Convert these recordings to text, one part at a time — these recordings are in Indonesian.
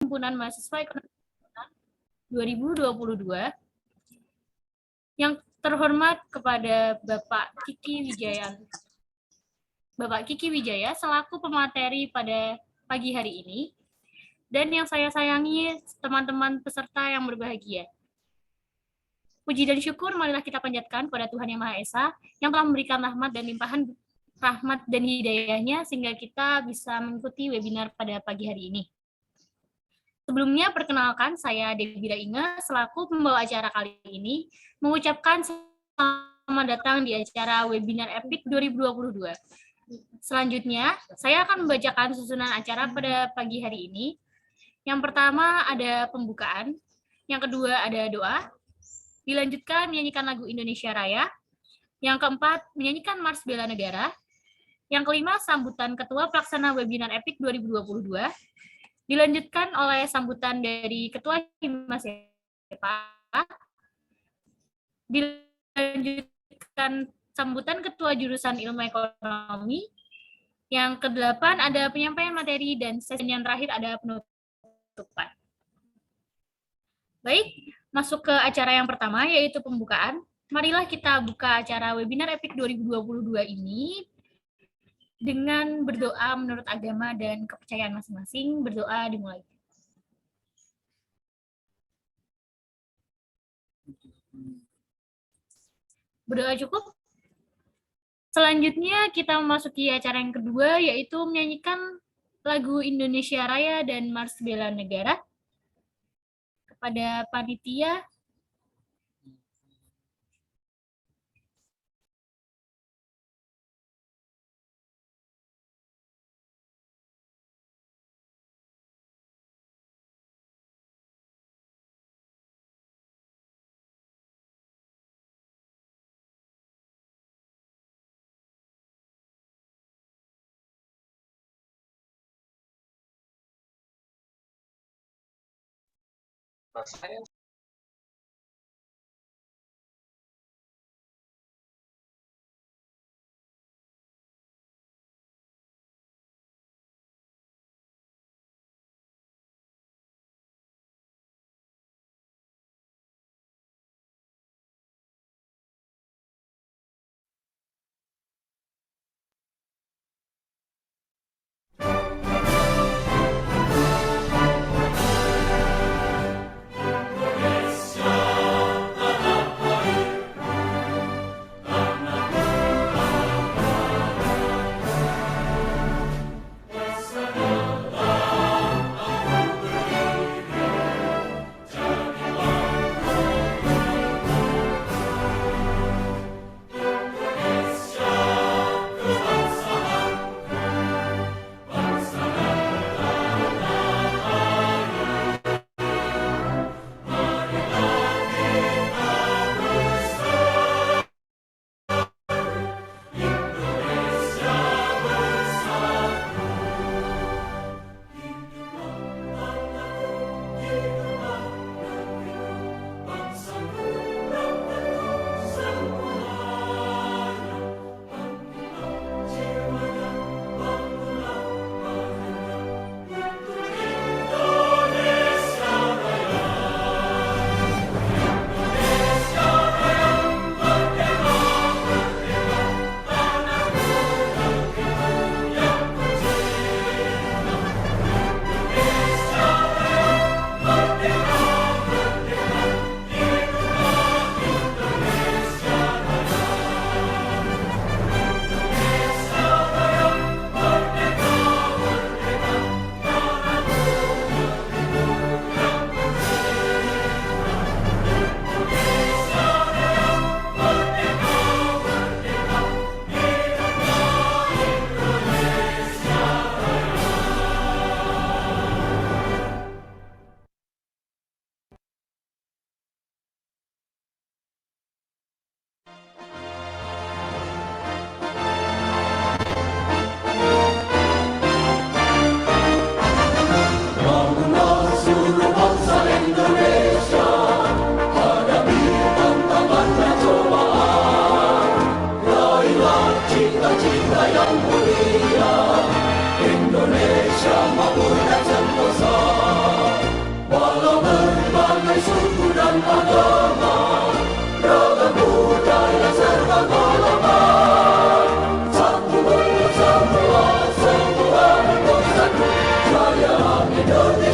Himpunan Mahasiswa Ekonomi 2022. Yang terhormat kepada Bapak Kiki Wijaya selaku pemateri pada pagi hari ini. Dan yang saya sayangi teman-teman peserta yang berbahagia. Puji dan syukur marilah kita panjatkan kepada Tuhan Yang Maha Esa yang telah memberikan rahmat dan limpahan rahmat dan hidayahnya sehingga kita bisa mengikuti webinar pada pagi hari ini. Sebelumnya, perkenalkan saya Debira Inge selaku pembawa acara kali ini mengucapkan selamat datang di acara webinar EPIK 2022. Selanjutnya, saya akan membacakan susunan acara pada pagi hari ini. Yang pertama ada pembukaan, yang kedua ada doa, dilanjutkan menyanyikan lagu Indonesia Raya, yang keempat menyanyikan Mars Bela Negara, yang kelima sambutan Ketua Pelaksana Webinar EPIK 2022, dilanjutkan oleh sambutan dari Ketua Himas Sepa, dilanjutkan sambutan Ketua Jurusan Ilmu Ekonomi, yang kedelapan ada penyampaian materi, dan sesi yang terakhir ada penutupan. Baik, masuk ke acara yang pertama yaitu pembukaan. Marilah kita buka acara webinar EPIK 2022 ini dengan berdoa menurut agama dan kepercayaan masing-masing. Berdoa dimulai. Berdoa cukup? Selanjutnya kita memasuki acara yang kedua yaitu menyanyikan lagu Indonesia Raya dan Mars Bela Negara. Kepada panitia,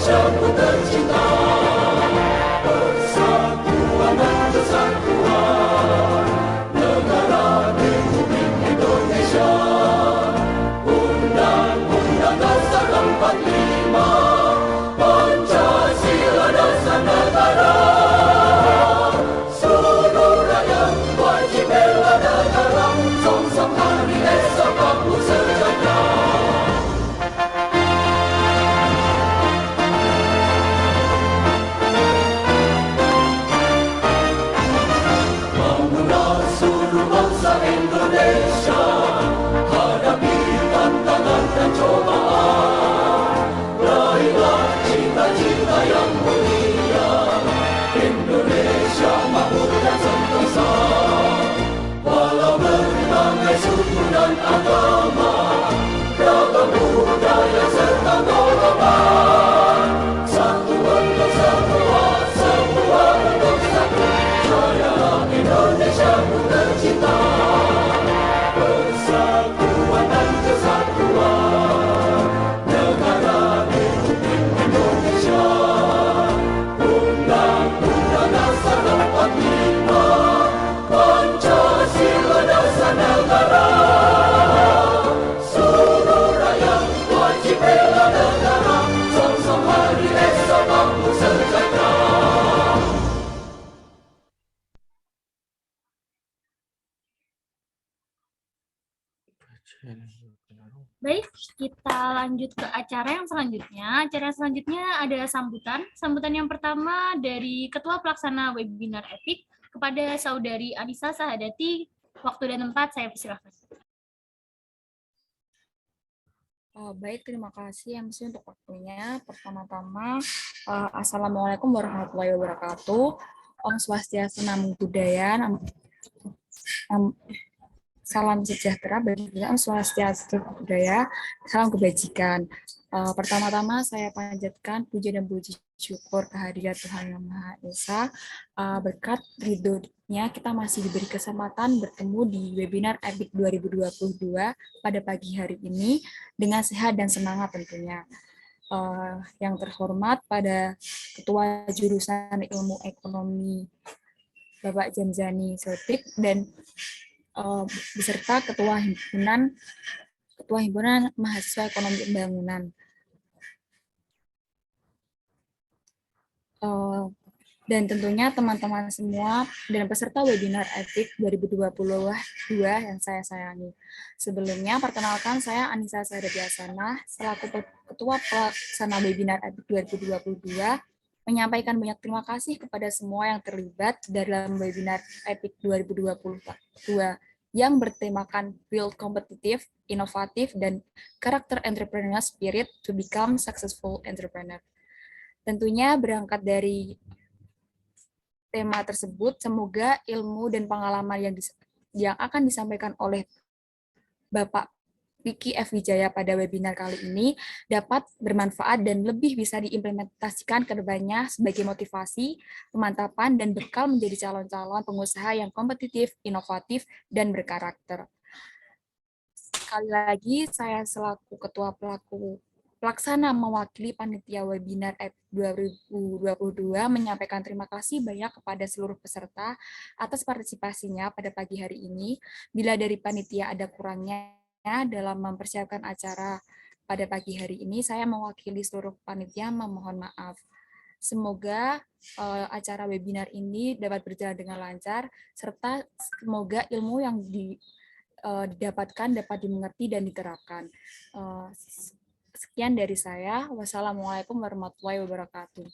Indonesiaku tercinta, persatuan dan kesatuan negara Republik Indonesia. Undang-Undang Dasar 45, Pancasila dasar negara. Seluruh rakyat wajib bela negara, song-song hari esok bangku sejahtera. Bangunlah seluruh bangsa Indonesia, hadapi tantangan dan cobaan. Raihlah cita-cita yang mulia, Indonesia makmur dan sentosa. Walau berbagai suku dan agama, ragam budaya serta golongan, satu untuk semua, semua untuk satu. Jaya Indonesiaku tercinta, persatuan dan kesatuan negara Republik Indonesia. Undang-Undang Dasar 45, Pancasila dasar negara. Seluruh rakyat wajib bela negara, song-song hari esok bangku sejahtera. Baik, kita lanjut ke acara yang selanjutnya. Acara yang selanjutnya ada sambutan. Sambutan yang pertama dari Ketua Pelaksana Webinar Epic kepada Saudari Anissa Sahadati. Waktu dan tempat saya persilakan. Baik, terima kasih MC untuk waktunya. Pertama-tama, Assalamualaikum warahmatullahi wabarakatuh. Om Swastiastu, Namo Buddhaya, salam sejahtera bagi kita, Om Swastiastu budaya, salam kebajikan. Pertama-tama saya panjatkan puja dan puji syukur kehadirat Tuhan Yang Maha Esa. Berkat ridhonya kita masih diberi kesempatan bertemu di webinar EPIC 2022 pada pagi hari ini dengan sehat dan semangat tentunya. Yang terhormat pada Ketua Jurusan Ilmu Ekonomi Bapak Jamzani Sotik dan beserta Ketua Himpunan Mahasiswa Ekonomi Pembangunan. Dan tentunya teman-teman semua dan peserta webinar EPIC 2022 yang saya sayangi. Sebelumnya, perkenalkan saya Anissa Sahadati Hasanah, selaku Ketua Pelaksana Webinar EPIC 2022, menyampaikan banyak terima kasih kepada semua yang terlibat dalam webinar EPIC 2022 yang bertemakan Build Competitive, Inovatif, dan Karakter Entrepreneur Spirit to Become Successful Entrepreneur. Tentunya berangkat dari tema tersebut, semoga ilmu dan pengalaman yang akan disampaikan oleh Bapak Vicky F. Wijaya pada webinar kali ini dapat bermanfaat dan lebih bisa diimplementasikan ke depannya sebagai motivasi, pemantapan, dan bekal menjadi calon-calon pengusaha yang kompetitif, inovatif, dan berkarakter. Sekali lagi, saya selaku Ketua Pelaksana mewakili Panitia Webinar EPIC 2022 menyampaikan terima kasih banyak kepada seluruh peserta atas partisipasinya pada pagi hari ini. Bila dari Panitia ada kurangnya dalam mempersiapkan acara pada pagi hari ini, saya mewakili seluruh panitia memohon maaf. Semoga acara webinar ini dapat berjalan dengan lancar, serta semoga ilmu yang didapatkan dapat dimengerti dan diterapkan. Sekian dari saya. Wassalamualaikum warahmatullahi wabarakatuh.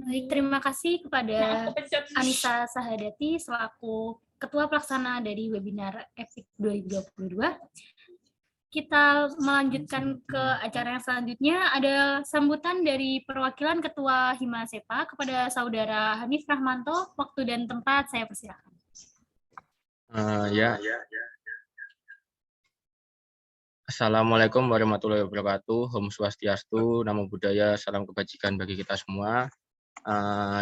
Baik, terima kasih kepada Anissa Sahadati selaku Ketua Pelaksana dari webinar EPIC 2022. Kita melanjutkan ke acara yang selanjutnya. Ada sambutan dari perwakilan Ketua Himasepa kepada Saudara Hanif Rahmanto. Waktu dan tempat saya persilakan. Assalamualaikum warahmatullahi wabarakatuh. Om Swastiastu, Namo Buddhaya, salam kebajikan bagi kita semua.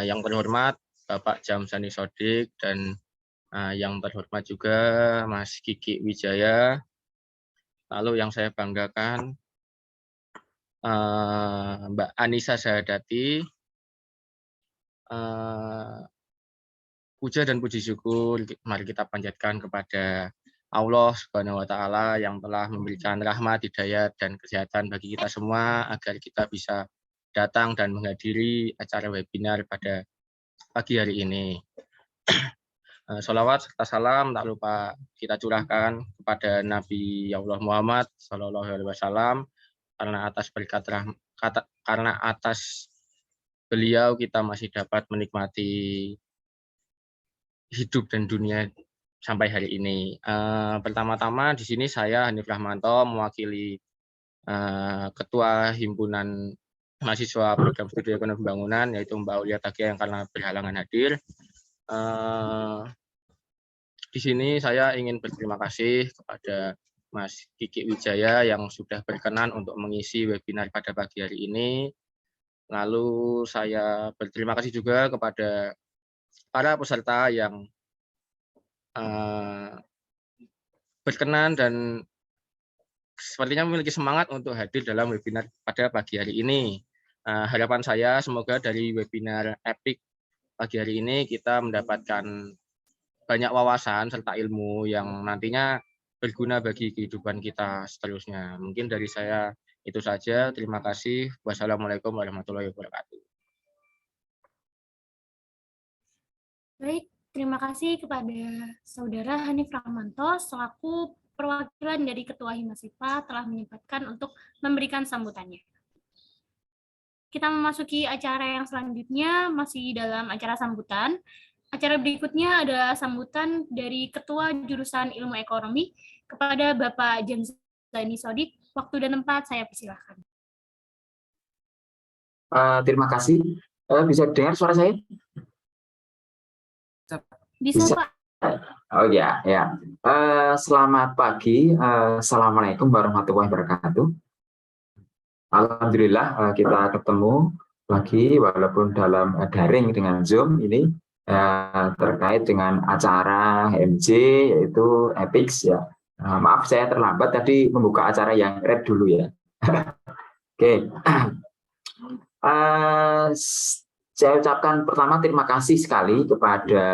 Yang terhormat Bapak Jamzani Sodik dan yang terhormat juga Mas Kiki Wijaya. Lalu yang saya banggakan Mbak Anissa Sahadati, puja dan puji syukur mari kita panjatkan kepada Allah Subhanahu wa taala yang telah memberikan rahmat, hidayat dan kesehatan bagi kita semua agar kita bisa datang dan menghadiri acara webinar pada pagi hari ini. Sholawat serta salam tak lupa kita curahkan kepada Nabi Allah Muhammad Sallallahu Alaihi Wasallam, karena atas beliau kita masih dapat menikmati hidup dan dunia sampai hari ini. Pertama-tama di sini saya Hanif Rahmanto mewakili Ketua Himpunan Mahasiswa Program Studi Ekonomi Pembangunan, yaitu Mbak Aulia Tagia yang karena berhalangan hadir. Di sini saya ingin berterima kasih kepada Mas Kiki Wijaya yang sudah berkenan untuk mengisi webinar pada pagi hari ini. Lalu saya berterima kasih juga kepada para peserta yang berkenan dan sepertinya memiliki semangat untuk hadir dalam webinar pada pagi hari ini. Harapan saya semoga dari webinar EPIK pagi hari ini kita mendapatkan banyak wawasan serta ilmu yang nantinya berguna bagi kehidupan kita seterusnya. Mungkin dari saya itu saja. Terima kasih. Wassalamualaikum warahmatullahi wabarakatuh. Baik, terima kasih kepada Saudara Hanif Rahmanto selaku perwakilan dari Ketua Himasipa telah menyempatkan untuk memberikan sambutannya. Kita memasuki acara yang selanjutnya, masih dalam acara sambutan. Acara berikutnya adalah sambutan dari Ketua Jurusan Ilmu Ekonomi kepada Bapak Jamzani Sodik. Waktu dan tempat saya persilahkan. Terima kasih. Bisa dengar suara saya? Bisa, Pak. Oh ya, ya. Selamat pagi. Assalamualaikum warahmatullahi wabarakatuh. Alhamdulillah kita ketemu lagi walaupun dalam daring dengan Zoom ini terkait dengan acara HMJ yaitu EPIX ya. Maaf saya terlambat tadi membuka acara yang red dulu ya. Oke. Saya ucapkan pertama terima kasih sekali kepada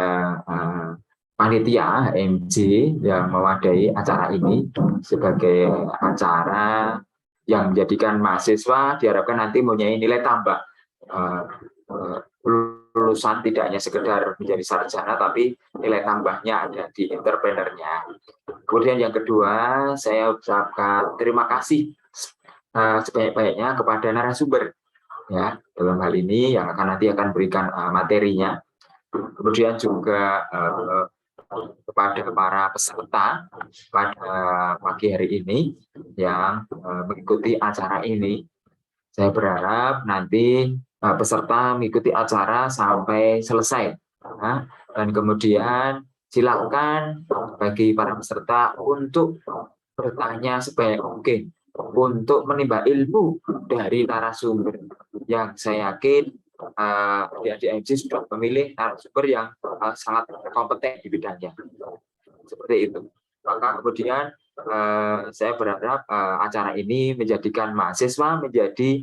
panitia HMJ yang mewadahi acara ini sebagai acara yang menjadikan mahasiswa diharapkan nanti mempunyai nilai tambah. Lulusan tidak hanya sekedar menjadi sarjana, tapi nilai tambahnya ada di entrepreneurnya. Kemudian yang kedua, saya ucapkan terima kasih sebanyak-banyaknya kepada narasumber ya dalam hal ini yang nanti akan berikan materinya. Kemudian juga kepada para peserta pada pagi hari ini yang mengikuti acara ini. Saya berharap nanti peserta mengikuti acara sampai selesai. Dan kemudian silakan bagi para peserta untuk bertanya sebanyak mungkin untuk menimba ilmu dari narasumber yang saya yakin di MJ sudah memilih narasumber yang sangat kompeten di bidangnya. Seperti itu. Maka kemudian saya berharap acara ini menjadikan mahasiswa menjadi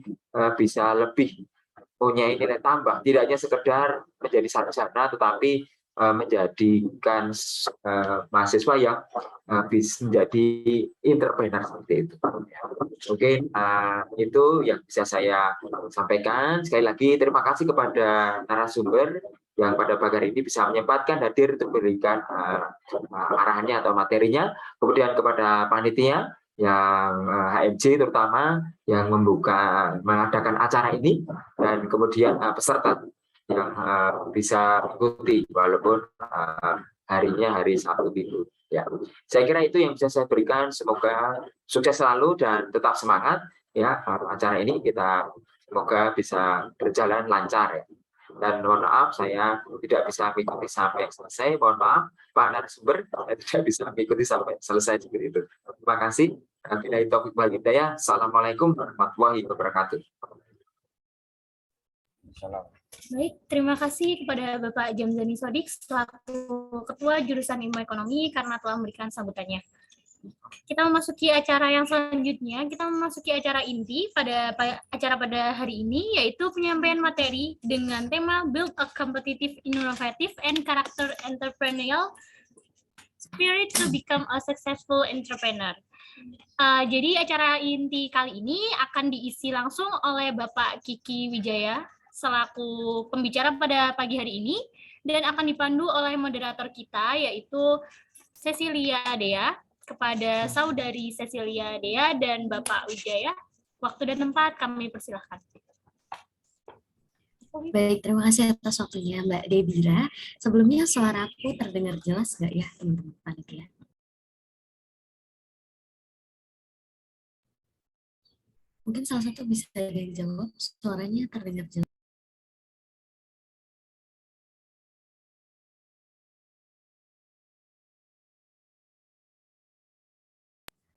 bisa lebih punya nilai tambah, tidak hanya sekedar menjadi sarjana, tetapi menjadikan mahasiswa yang bisa menjadi entrepreneur seperti itu. Oke, itu yang bisa saya sampaikan. Sekali lagi terima kasih kepada narasumber yang pada pagi hari ini bisa menyempatkan hadir untuk memberikan arahannya atau materinya. Kemudian kepada panitia yang HMJ terutama yang mengadakan acara ini, dan kemudian peserta yang bisa mengikuti walaupun harinya hari Sabtu Minggu. Ya, saya kira itu yang bisa saya berikan. Semoga sukses selalu dan tetap semangat. Ya, acara ini kita semoga bisa berjalan lancar. Ya. Dan mohon maaf saya tidak bisa mengikuti sampai selesai. Mohon maaf Pak narasumber, saya tidak bisa mengikuti sampai selesai seperti itu. Terima kasih. Assalamualaikum warahmatullahi wabarakatuh. Baik, terima kasih kepada Bapak Jamzani Sodik selaku Ketua Jurusan Ilmu Ekonomi karena telah memberikan sambutannya. Kita memasuki acara yang selanjutnya, kita memasuki acara inti pada acara pada hari ini, yaitu penyampaian materi dengan tema Build a Competitive, Innovative, and Character Entrepreneurial Spirit to Become a Successful Entrepreneur. Jadi acara inti kali ini akan diisi langsung oleh Bapak Kiki Wijaya selaku pembicara pada pagi hari ini, dan akan dipandu oleh moderator kita, yaitu Cecilia Dea. Kepada Saudari Cecilia Dea dan Bapak Wijaya, waktu dan tempat kami persilahkan. Baik, terima kasih atas waktunya Mbak Debira. Sebelumnya suaraku terdengar jelas nggak ya teman-teman panitia? Mungkin salah satu bisa ada yang jawab, suaranya terdengar jelas.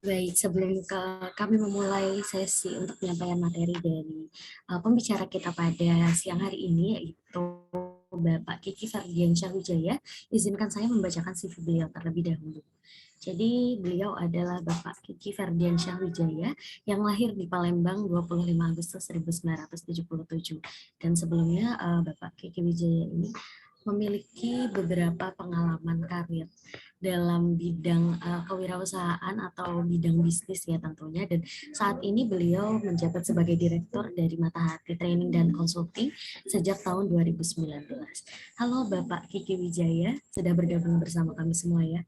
Baik, sebelum kami memulai sesi untuk penyampaian materi dari pembicara kita pada siang hari ini, yaitu Bapak Kiki Ferdiansyah Wijaya, izinkan saya membacakan CV beliau terlebih dahulu. Jadi beliau adalah Bapak Kiki Ferdiansyah Wijaya yang lahir di Palembang 25 Agustus 1977. Dan sebelumnya Bapak Kiki Wijaya ini memiliki beberapa pengalaman karir dalam bidang kewirausahaan atau bidang bisnis ya tentunya, dan saat ini beliau menjabat sebagai direktur dari Matahati Training dan Consulting sejak tahun 2019. Halo Bapak Kiki Wijaya, sudah bergabung bersama kami semua ya.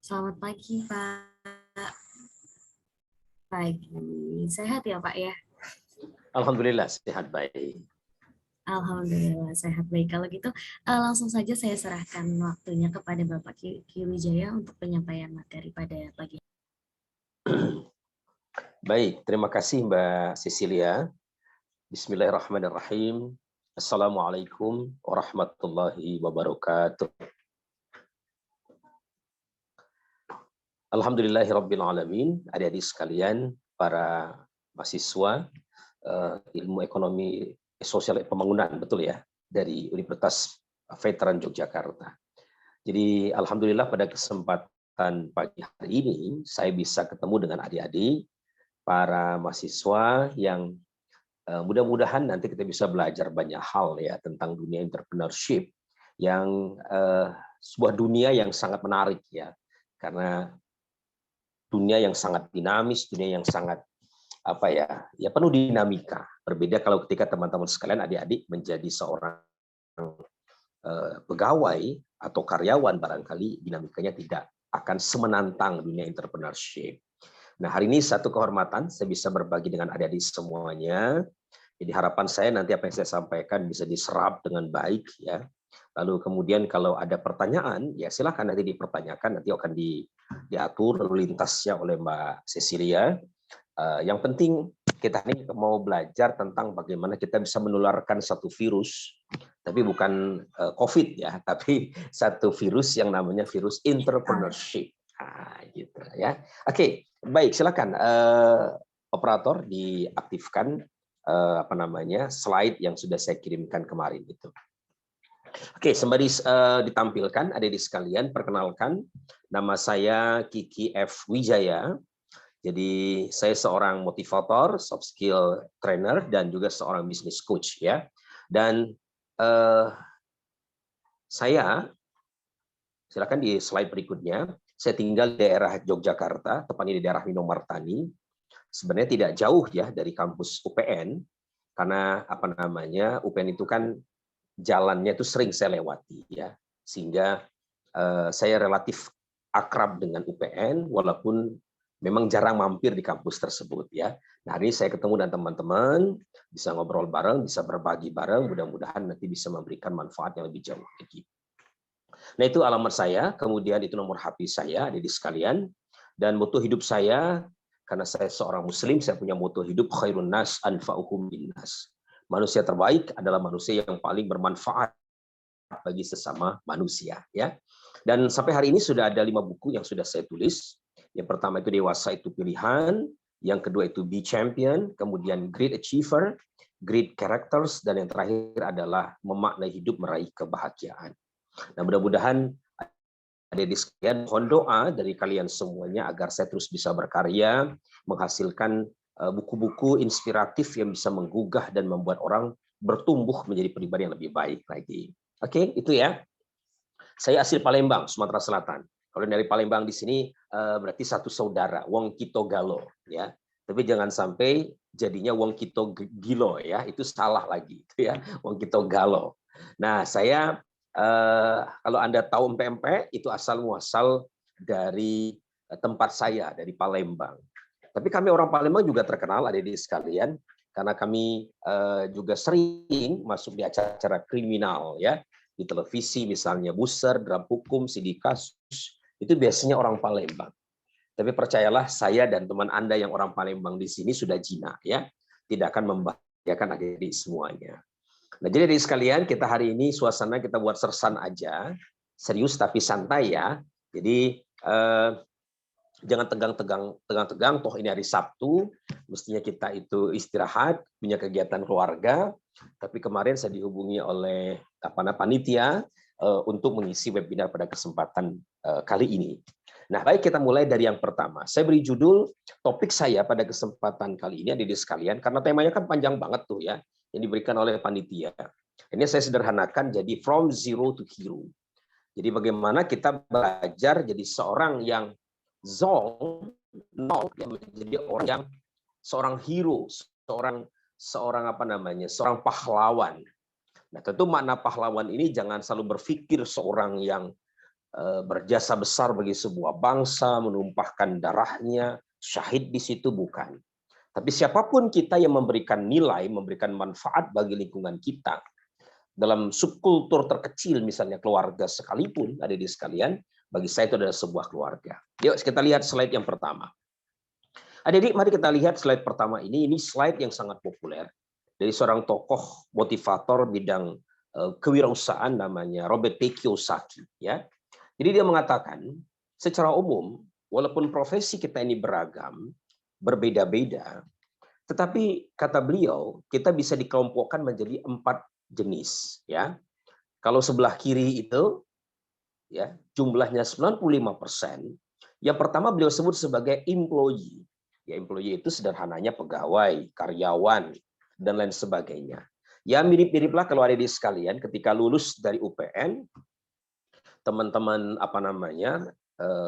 Selamat pagi Pak. Pagi, sehat ya Pak ya? Alhamdulillah sehat baik. Alhamdulillah sehat baik. Kalau gitu langsung saja saya serahkan waktunya kepada Bapak Kiki Wijaya untuk penyampaian materi pada pagi. Baik, terima kasih Mbak Cecilia. Bismillahirrahmanirrahim. Assalamualaikum warahmatullahi wabarakatuh. Alhamdulillahirabbil alamin. Adik-adik sekalian, para mahasiswa ilmu ekonomi sosial pembangunan, betul ya, dari Universitas Veteran Yogyakarta. Jadi alhamdulillah pada kesempatan pagi hari ini saya bisa ketemu dengan adik-adik para mahasiswa yang mudah-mudahan nanti kita bisa belajar banyak hal ya tentang dunia entrepreneurship yang sebuah dunia yang sangat menarik ya, karena dunia yang sangat dinamis, dunia yang sangat penuh dinamika. Berbeda kalau ketika teman-teman sekalian adik-adik menjadi seorang pegawai atau karyawan, barangkali dinamikanya tidak akan semenantang dunia entrepreneurship. Nah, hari ini satu kehormatan saya bisa berbagi dengan adik-adik semuanya. Jadi harapan saya nanti apa yang saya sampaikan bisa diserap dengan baik ya. Lalu kemudian kalau ada pertanyaan ya silakan nanti dipertanyakan, nanti akan diatur lalu lintasnya oleh Mbak Cecilia. Yang penting kita ini mau belajar tentang bagaimana kita bisa menularkan satu virus, tapi bukan COVID ya, tapi satu virus yang namanya virus entrepreneurship. Gitu ya. Oke, baik, silakan operator diaktifkan slide yang sudah saya kirimkan kemarin itu. Oke, sembari ditampilkan adik-adik sekalian, perkenalkan nama saya Kiki F. Wijaya. Jadi saya seorang motivator, soft skill trainer, dan juga seorang business coach ya. Dan saya, silakan di slide berikutnya, saya tinggal di daerah Yogyakarta, tepatnya di daerah Minomartani. Sebenarnya tidak jauh ya dari kampus UPN, karena UPN itu kan jalannya itu sering saya lewati ya, sehingga saya relatif akrab dengan UPN walaupun memang jarang mampir di kampus tersebut ya. Nah, hari ini saya ketemu dengan teman-teman, bisa ngobrol bareng, bisa berbagi bareng, mudah-mudahan nanti bisa memberikan manfaat yang lebih jauh lagi. Nah, itu alamat saya, kemudian itu nomor HP saya, adik-adik sekalian, dan moto hidup saya, karena saya seorang muslim, saya punya moto hidup khairun nas anfa'uhum binnas. Manusia terbaik adalah manusia yang paling bermanfaat bagi sesama manusia ya. Dan sampai hari ini sudah ada 5 buku yang sudah saya tulis. Yang pertama itu Dewasa Itu Pilihan, yang kedua itu Be Champion, kemudian Great Achiever, Great Characters, dan yang terakhir adalah Memaknai Hidup Meraih Kebahagiaan. Nah, mudah-mudahan Adik-adik sekalian, mohon doa dari kalian semuanya agar saya terus bisa berkarya, menghasilkan buku-buku inspiratif yang bisa menggugah dan membuat orang bertumbuh menjadi pribadi yang lebih baik lagi. Oke, itu ya. Saya asli Palembang, Sumatera Selatan. Kalau dari Palembang di sini berarti satu saudara, Wong Kito Galo, ya. Tapi jangan sampai jadinya Wong Kito Gilo, ya. Itu salah lagi, itu ya. Wong Kito Galo. Nah, saya kalau Anda tahu empek-empek, itu asal muasal dari tempat saya, dari Palembang. Tapi kami orang Palembang juga terkenal, adik-adik sekalian, karena kami juga sering masuk di acara-acara kriminal, ya, di televisi misalnya, Buser, Dram Hukum, Sidik Kasus, itu biasanya orang Palembang. Tapi percayalah, saya dan teman Anda yang orang Palembang di sini sudah jinak, ya, tidak akan membahayakan adik-adik semuanya. Nah, jadi adik sekalian, kita hari ini suasana kita buat sersan aja, serius tapi santai ya. Jadi jangan tegang-tegang, toh ini hari Sabtu, mestinya kita itu istirahat, punya kegiatan keluarga. Tapi kemarin saya dihubungi oleh panitia untuk mengisi webinar pada kesempatan kali ini. Nah, baik, kita mulai dari yang pertama. Saya beri judul topik saya pada kesempatan kali ini, adik-adik sekalian, karena temanya kan panjang banget tuh ya, yang diberikan oleh panitia. Ini saya sederhanakan jadi from zero to hero. Jadi bagaimana kita belajar jadi seorang yang zong, nol, yang menjadi orang yang seorang hero, seorang pahlawan. Nah, tentu makna pahlawan ini jangan selalu berpikir seorang yang berjasa besar bagi sebuah bangsa, menumpahkan darahnya, syahid di situ, bukan. Tapi siapapun kita yang memberikan nilai, memberikan manfaat bagi lingkungan kita, dalam subkultur terkecil, misalnya keluarga sekalipun, adik-adik sekalian, bagi saya itu adalah sebuah keluarga. Yuk kita lihat slide yang pertama. Adik-adik, mari kita lihat slide pertama ini. Ini slide yang sangat populer dari seorang tokoh motivator bidang kewirausahaan namanya Robert T. Kiyosaki. Ya, jadi dia mengatakan, secara umum, walaupun profesi kita ini beragam, berbeda-beda, tetapi kata beliau, kita bisa dikelompokkan menjadi 4 jenis. Ya, kalau sebelah kiri itu, ya, jumlahnya 95%. Yang pertama beliau sebut sebagai employee. Ya, employee itu sederhananya pegawai, karyawan, dan lain sebagainya. Ya, mirip-miriplah kalau adik-adik sekalian ketika lulus dari UPN, teman-teman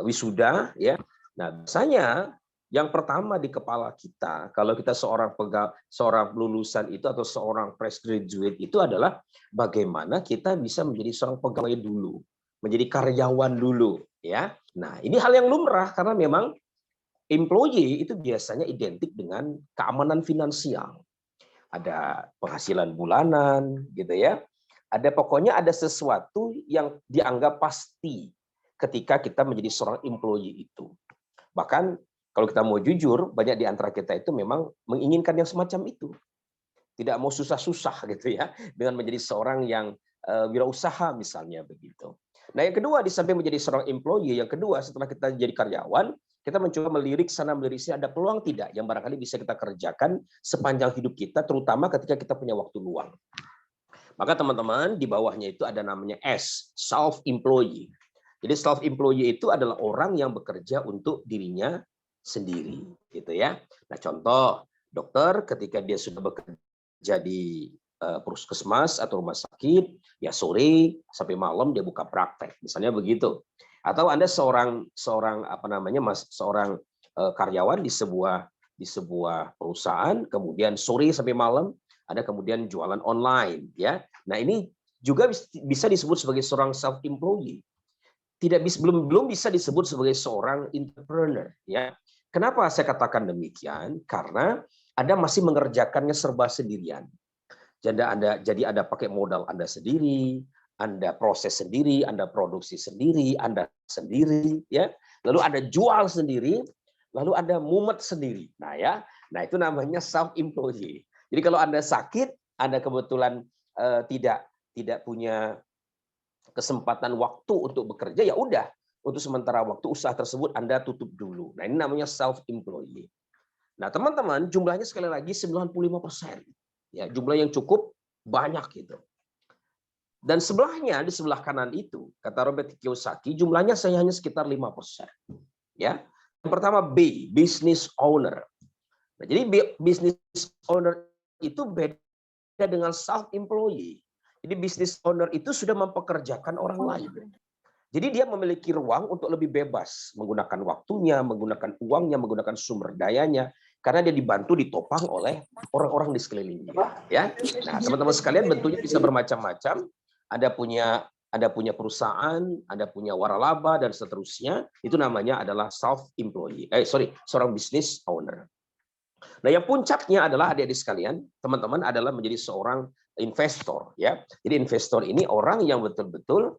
wisuda, ya. Nah, biasanya yang pertama di kepala kita, kalau kita seorang lulusan itu atau seorang fresh graduate itu adalah bagaimana kita bisa menjadi seorang pegawai dulu, menjadi karyawan dulu, ya. Nah, ini hal yang lumrah karena memang employee itu biasanya identik dengan keamanan finansial. Ada penghasilan bulanan, gitu ya. Pokoknya ada sesuatu yang dianggap pasti ketika kita menjadi seorang employee itu. Bahkan kalau kita mau jujur, banyak di antara kita itu memang menginginkan yang semacam itu. Tidak mau susah-susah gitu ya, dengan menjadi seorang yang wirausaha misalnya begitu. Nah, yang kedua, di samping menjadi seorang employee, yang kedua setelah kita jadi karyawan, kita mencoba melirik sana melirik sini, ada peluang tidak yang barangkali bisa kita kerjakan sepanjang hidup kita, terutama ketika kita punya waktu luang. Maka teman-teman, di bawahnya itu ada namanya S, self-employee. Jadi self-employee itu adalah orang yang bekerja untuk dirinya sendiri, gitu ya. Nah, contoh dokter ketika dia sudah bekerja di puskesmas atau rumah sakit, ya sore sampai malam dia buka praktek, misalnya begitu. Atau Anda seorang karyawan di sebuah perusahaan, kemudian sore sampai malam ada kemudian jualan online, ya. Nah, ini juga bisa disebut sebagai seorang self-employee. Belum bisa disebut sebagai seorang entrepreneur, ya. Kenapa saya katakan demikian? Karena Anda masih mengerjakannya serba sendirian. Jadi Anda pakai modal Anda sendiri, Anda proses sendiri, Anda produksi sendiri, Anda sendiri, ya. Lalu Anda jual sendiri, lalu Anda mumet sendiri. Nah, ya. Nah, itu namanya self-employee. Jadi kalau Anda sakit, Anda kebetulan tidak punya kesempatan waktu untuk bekerja, ya udah. Untuk sementara waktu usaha tersebut Anda tutup dulu. Nah, ini namanya self-employee. Nah, teman-teman, jumlahnya sekali lagi 95%. Ya, jumlah yang cukup banyak gitu. Dan sebelahnya, di sebelah kanan itu, kata Robert Kiyosaki, jumlahnya hanya sekitar 5%. Ya. Yang pertama B, business owner. Nah, jadi business owner itu beda dengan self-employee. Jadi business owner itu sudah mempekerjakan orang lain. Jadi dia memiliki ruang untuk lebih bebas menggunakan waktunya, menggunakan uangnya, menggunakan sumber dayanya, karena dia dibantu ditopang oleh orang-orang di sekelilingnya. Ya, nah teman-teman sekalian bentuknya bisa bermacam-macam. Ada punya perusahaan, ada punya waralaba dan seterusnya. Itu namanya adalah seorang business owner. Nah, yang puncaknya adalah adik-adik sekalian, teman-teman adalah menjadi seorang investor. Ya, jadi investor ini orang yang betul-betul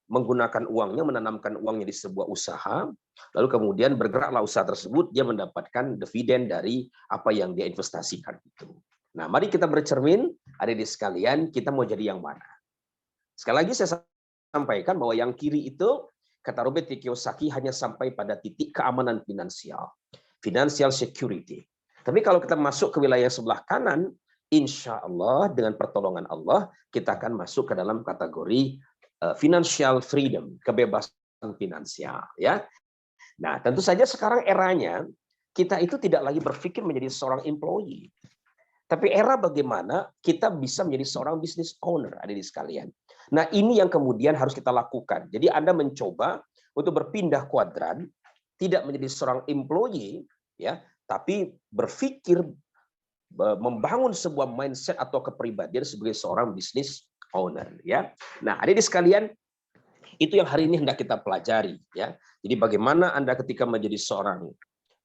menggunakan uangnya, menanamkan uangnya di sebuah usaha, lalu kemudian bergeraklah usaha tersebut, dia mendapatkan dividen dari apa yang dia investasikan itu. Nah, mari kita bercermin, adik-adik sekalian, kita mau jadi yang mana? Sekali lagi saya sampaikan bahwa yang kiri itu, kata Robert Kiyosaki, hanya sampai pada titik keamanan finansial, financial security. Tapi kalau kita masuk ke wilayah sebelah kanan, insya Allah dengan pertolongan Allah, kita akan masuk ke dalam kategori financial freedom, kebebasan finansial, ya. Nah, tentu saja sekarang eranya kita itu tidak lagi berpikir menjadi seorang employee, tapi era bagaimana kita bisa menjadi seorang business owner, adik-adik sekalian. Nah, ini yang kemudian harus kita lakukan. Jadi Anda mencoba untuk berpindah kuadran, tidak menjadi seorang employee, ya, tapi berpikir membangun sebuah mindset atau kepribadian sebagai seorang business owner, ya. Nah, adik-adik sekalian, itu yang hari ini hendak kita pelajari, ya. Jadi bagaimana Anda ketika menjadi seorang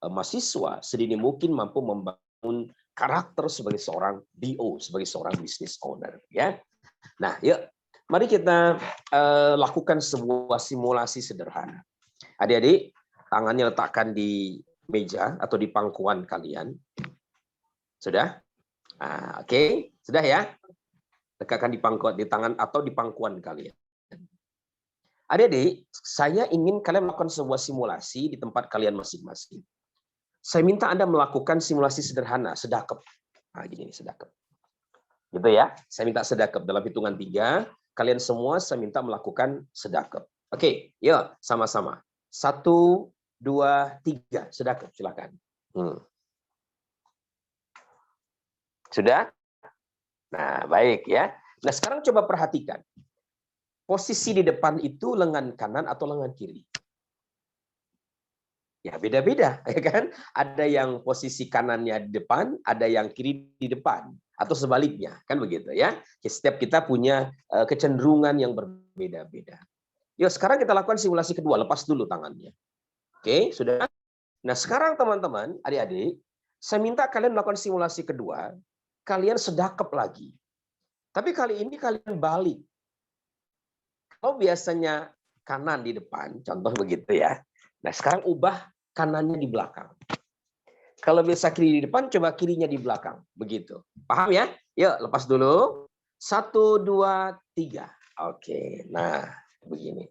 mahasiswa sedini mungkin mampu membangun karakter sebagai seorang BO, sebagai seorang business owner, ya. Nah, yuk mari kita lakukan sebuah simulasi sederhana. Adik-adik, tangannya letakkan di meja atau di pangkuan kalian. Sudah? Oke. Sudah ya? Letakkan di pangkuan, di tangan atau di pangkuan kalian. Adik-adik, saya ingin kalian melakukan sebuah simulasi di tempat kalian masing-masing. Saya minta Anda melakukan simulasi sederhana, sedekap. Nah, gini nih, sedekap. Gitu ya. Saya minta sedekap dalam hitungan 3. Kalian semua saya minta melakukan sedekap. Oke, yuk sama-sama. 1, 2, 3, sedekap, silakan. Sudah? Nah, baik ya. Nah, sekarang coba perhatikan. Posisi di depan itu lengan kanan atau lengan kiri? Ya, beda-beda, ya kan? Ada yang posisi kanannya di depan, ada yang kiri di depan, atau sebaliknya, kan begitu ya. Setiap kita punya kecenderungan yang berbeda-beda. Yuk, sekarang kita lakukan simulasi kedua. Lepas dulu tangannya. Oke, sudah? Nah, sekarang teman-teman, adik-adik, saya minta kalian melakukan simulasi kedua. Kalian sedekap lagi. Tapi kali ini kalian balik. Kalau biasanya kanan di depan, contoh begitu ya. Nah, sekarang ubah kanannya di belakang. Kalau biasa kiri di depan, coba kirinya di belakang. Begitu. Paham ya? Yuk, lepas dulu. 1, 2, 3. Oke, nah begini.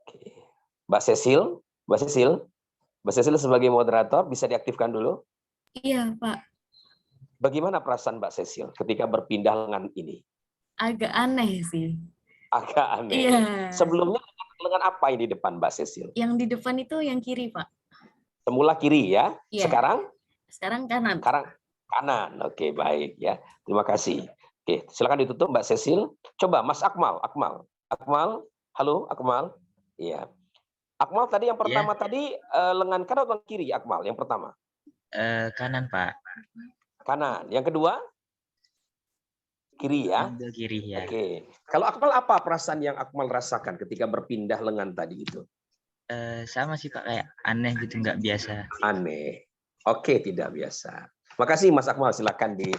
Oke. Mbak Cecil sebagai moderator bisa diaktifkan dulu. Iya, Pak. Bagaimana perasaan Mbak Cecil ketika berpindah lengan ini? Agak aneh sih. Agak aneh. Iya. Sebelumnya lengan apa yang di depan Mbak Cecil? Yang di depan itu yang kiri, Pak. Semula kiri ya? Iya. Sekarang kanan. Sekarang kanan. Oke, baik ya. Terima kasih. Oke, silakan ditutup Mbak Cecil. Coba Mas Akmal. Halo Akmal. Iya. Akmal tadi yang pertama tadi lengan kanan atau kiri Akmal? Yang pertama? Kanan, Pak. Kanan. Yang kedua? Kiri ya? Kiri ya. Oke. Kalau Akmal apa perasaan yang Akmal rasakan ketika berpindah lengan tadi itu? Sama sih Pak, kayak aneh gitu, nggak biasa. Aneh. Oke, tidak biasa. Makasih Mas Akmal, silakan di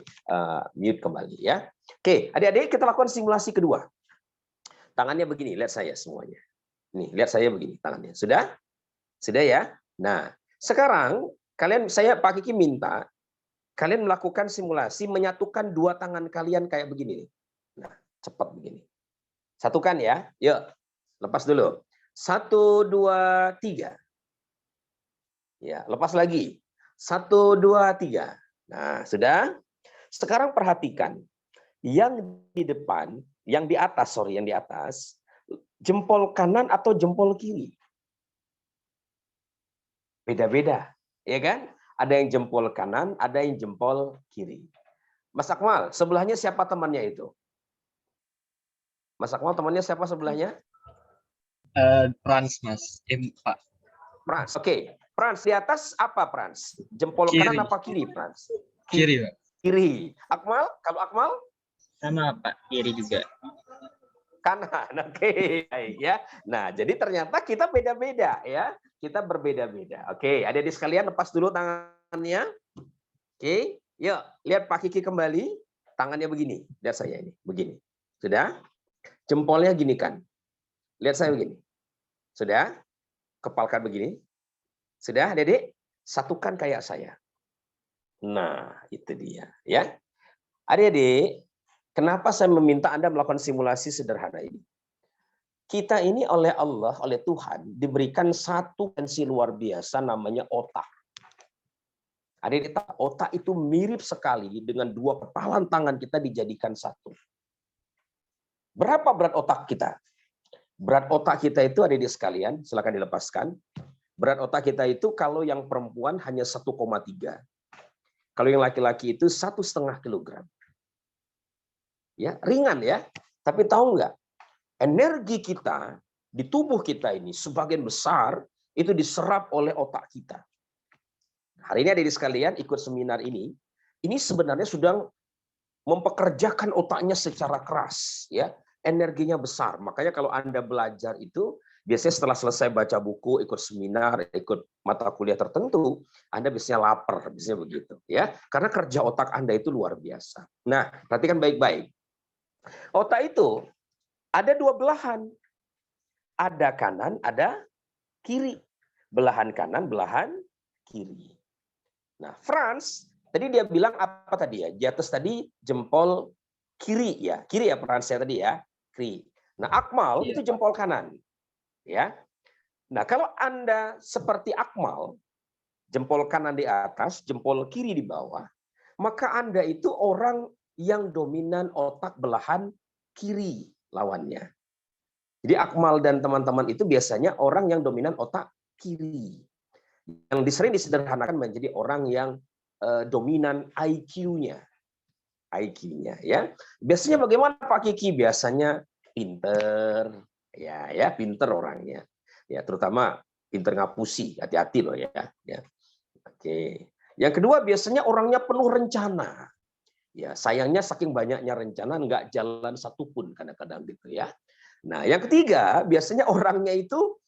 mute kembali ya. Oke, adik-adik kita lakukan simulasi kedua. Tangannya begini, lihat saya semuanya. Nih, lihat saya begini tangannya. Sudah? Sudah ya? Nah, sekarang Pak Kiki minta kalian melakukan simulasi menyatukan dua tangan kalian kayak begini. Nah, cepat begini. Satukan ya. Yuk, lepas dulu. 1, 2, 3. Ya, lepas lagi. 1, 2, 3. Nah, sudah. Sekarang perhatikan. yang di depan, yang di atas, jempol kanan atau jempol kiri? Beda-beda, ya kan? Ada yang jempol kanan, ada yang jempol kiri. Mas Akmal, sebelahnya siapa temannya itu? Mas Akmal, temannya siapa sebelahnya? Frans, Mas. Pak. Frans, oke. Frans, di atas apa, Frans? Jempol Kiri. kanan apa kiri, Frans? Kiri, Pak. Kiri. Akmal, kalau Akmal? Sama, Pak. Kiri juga. Kanan, oke. Ya. Nah, jadi ternyata kita beda-beda ya. Kita berbeda-beda. Oke, adik-adik sekalian lepas dulu tangannya. Oke, yuk lihat Pak Kiki kembali. Tangannya begini. Lihat saya ini, begini. Sudah? Jempolnya gini kan. Lihat saya begini. Sudah? Kepalkan begini. Sudah, Dedek? Satukan kayak saya. Nah, itu dia. Ya, adik-adik, kenapa saya meminta Anda melakukan simulasi sederhana ini? Kita ini oleh Allah, oleh Tuhan, diberikan satu fungsi luar biasa namanya otak. Adik-adik, otak itu mirip sekali dengan dua kepalan tangan kita dijadikan satu. Berapa berat otak kita? Berat otak kita itu, adik-adik sekalian, silakan dilepaskan. Berat otak kita itu kalau yang perempuan hanya 1,3. Kalau yang laki-laki itu 1,5 kilogram. Ya, ringan ya. Tapi tahu nggak? Energi kita di tubuh kita ini sebagian besar itu diserap oleh otak kita. Hari ini adik-adik sekalian ikut seminar ini sebenarnya sudah mempekerjakan otaknya secara keras ya. Energinya besar. Makanya kalau Anda belajar itu biasanya setelah selesai baca buku, ikut seminar, ikut mata kuliah tertentu, Anda biasanya lapar, biasanya begitu ya. Karena kerja otak Anda itu luar biasa. Nah, perhatikan baik-baik. Otak itu ada dua belahan. Ada kanan, ada kiri. Belahan kanan, belahan kiri. Nah, Frans, tadi dia bilang apa tadi ya? Di atas tadi jempol kiri ya. Kiri ya Frans ya tadi ya. Kiri. Nah, Akmal itu jempol kanan. Ya. Nah, kalau Anda seperti Akmal, jempol kanan di atas, jempol kiri di bawah, maka Anda itu orang yang dominan otak belahan kiri lawannya. Jadi Akmal dan teman-teman itu biasanya orang yang dominan otak kiri. Yang sering disederhanakan menjadi orang yang dominan IQ-nya. IQ-nya ya. Biasanya bagaimana Pak Kiki? Biasanya pinter, ya pinter orangnya. Ya, terutama pinter ngapusi, hati-hati loh ya. Oke. Yang kedua biasanya orangnya penuh rencana. Ya, sayangnya saking banyaknya rencana nggak jalan satupun kadang-kadang gitu ya. Nah, yang ketiga biasanya orangnya itu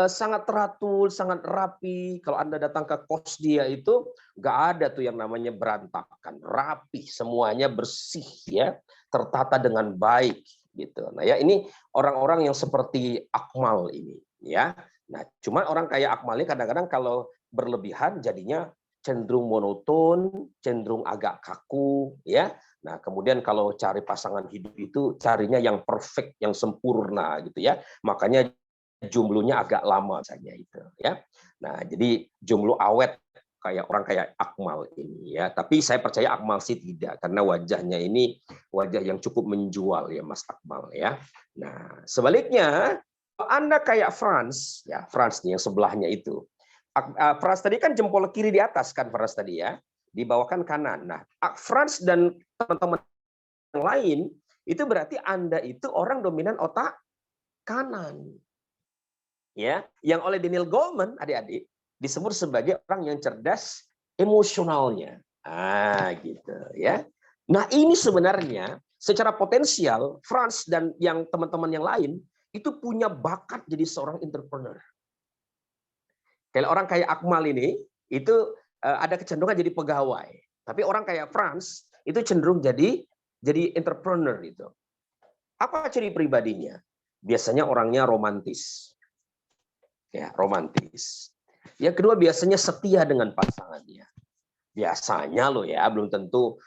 sangat teratur, sangat rapi. Kalau Anda datang ke kos dia itu nggak ada tuh yang namanya berantakan, rapi, semuanya bersih ya, tertata dengan baik gitu. Nah, ya ini orang-orang yang seperti Akmal ini ya. Nah, cuma orang kayak Akmal ini kadang-kadang kalau berlebihan jadinya cenderung monoton, cenderung agak kaku ya. Nah, kemudian kalau cari pasangan hidup itu carinya yang perfect, yang sempurna gitu ya. Makanya jomblonya agak lama saja itu ya. Nah, jadi jomblo awet kayak orang kayak Akmal ini ya. Tapi saya percaya Akmal sih tidak, karena wajahnya ini wajah yang cukup menjual ya Mas Akmal ya. Nah, sebaliknya kalau Anda kayak Frans ya, Frans nih yang sebelahnya itu. Frans tadi kan jempol kiri di atas kan Frans tadi ya, di bawah kan kanan. Nah, Frans dan teman-teman yang lain itu berarti Anda itu orang dominan otak kanan. Ya, yang oleh Daniel Goleman adik-adik disebut sebagai orang yang cerdas emosionalnya. Gitu ya. Nah, ini sebenarnya secara potensial Frans dan yang teman-teman yang lain itu punya bakat jadi seorang entrepreneur. Kalau orang kayak Akmal ini itu ada kecenderungan jadi pegawai, tapi orang kayak Frans itu cenderung jadi entrepreneur itu. Apa ciri pribadinya? Biasanya orangnya romantis. Ya, romantis. Yang kedua biasanya setia dengan pasangannya. Biasanya loh ya, belum tentu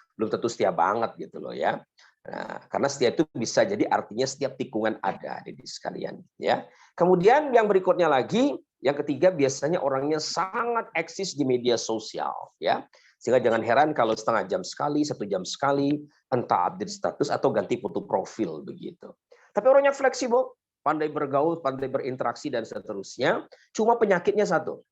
setia banget gitu loh ya. Nah, karena setia itu bisa jadi artinya setiap tikungan ada di sekalian ya. Kemudian yang berikutnya lagi, yang ketiga biasanya orangnya sangat eksis di media sosial ya. Sehingga jangan heran kalau setengah jam sekali, 1 jam sekali, entah update status atau ganti foto profil begitu. Tapi orangnya fleksibel, pandai bergaul, pandai berinteraksi dan seterusnya. Cuma penyakitnya satu.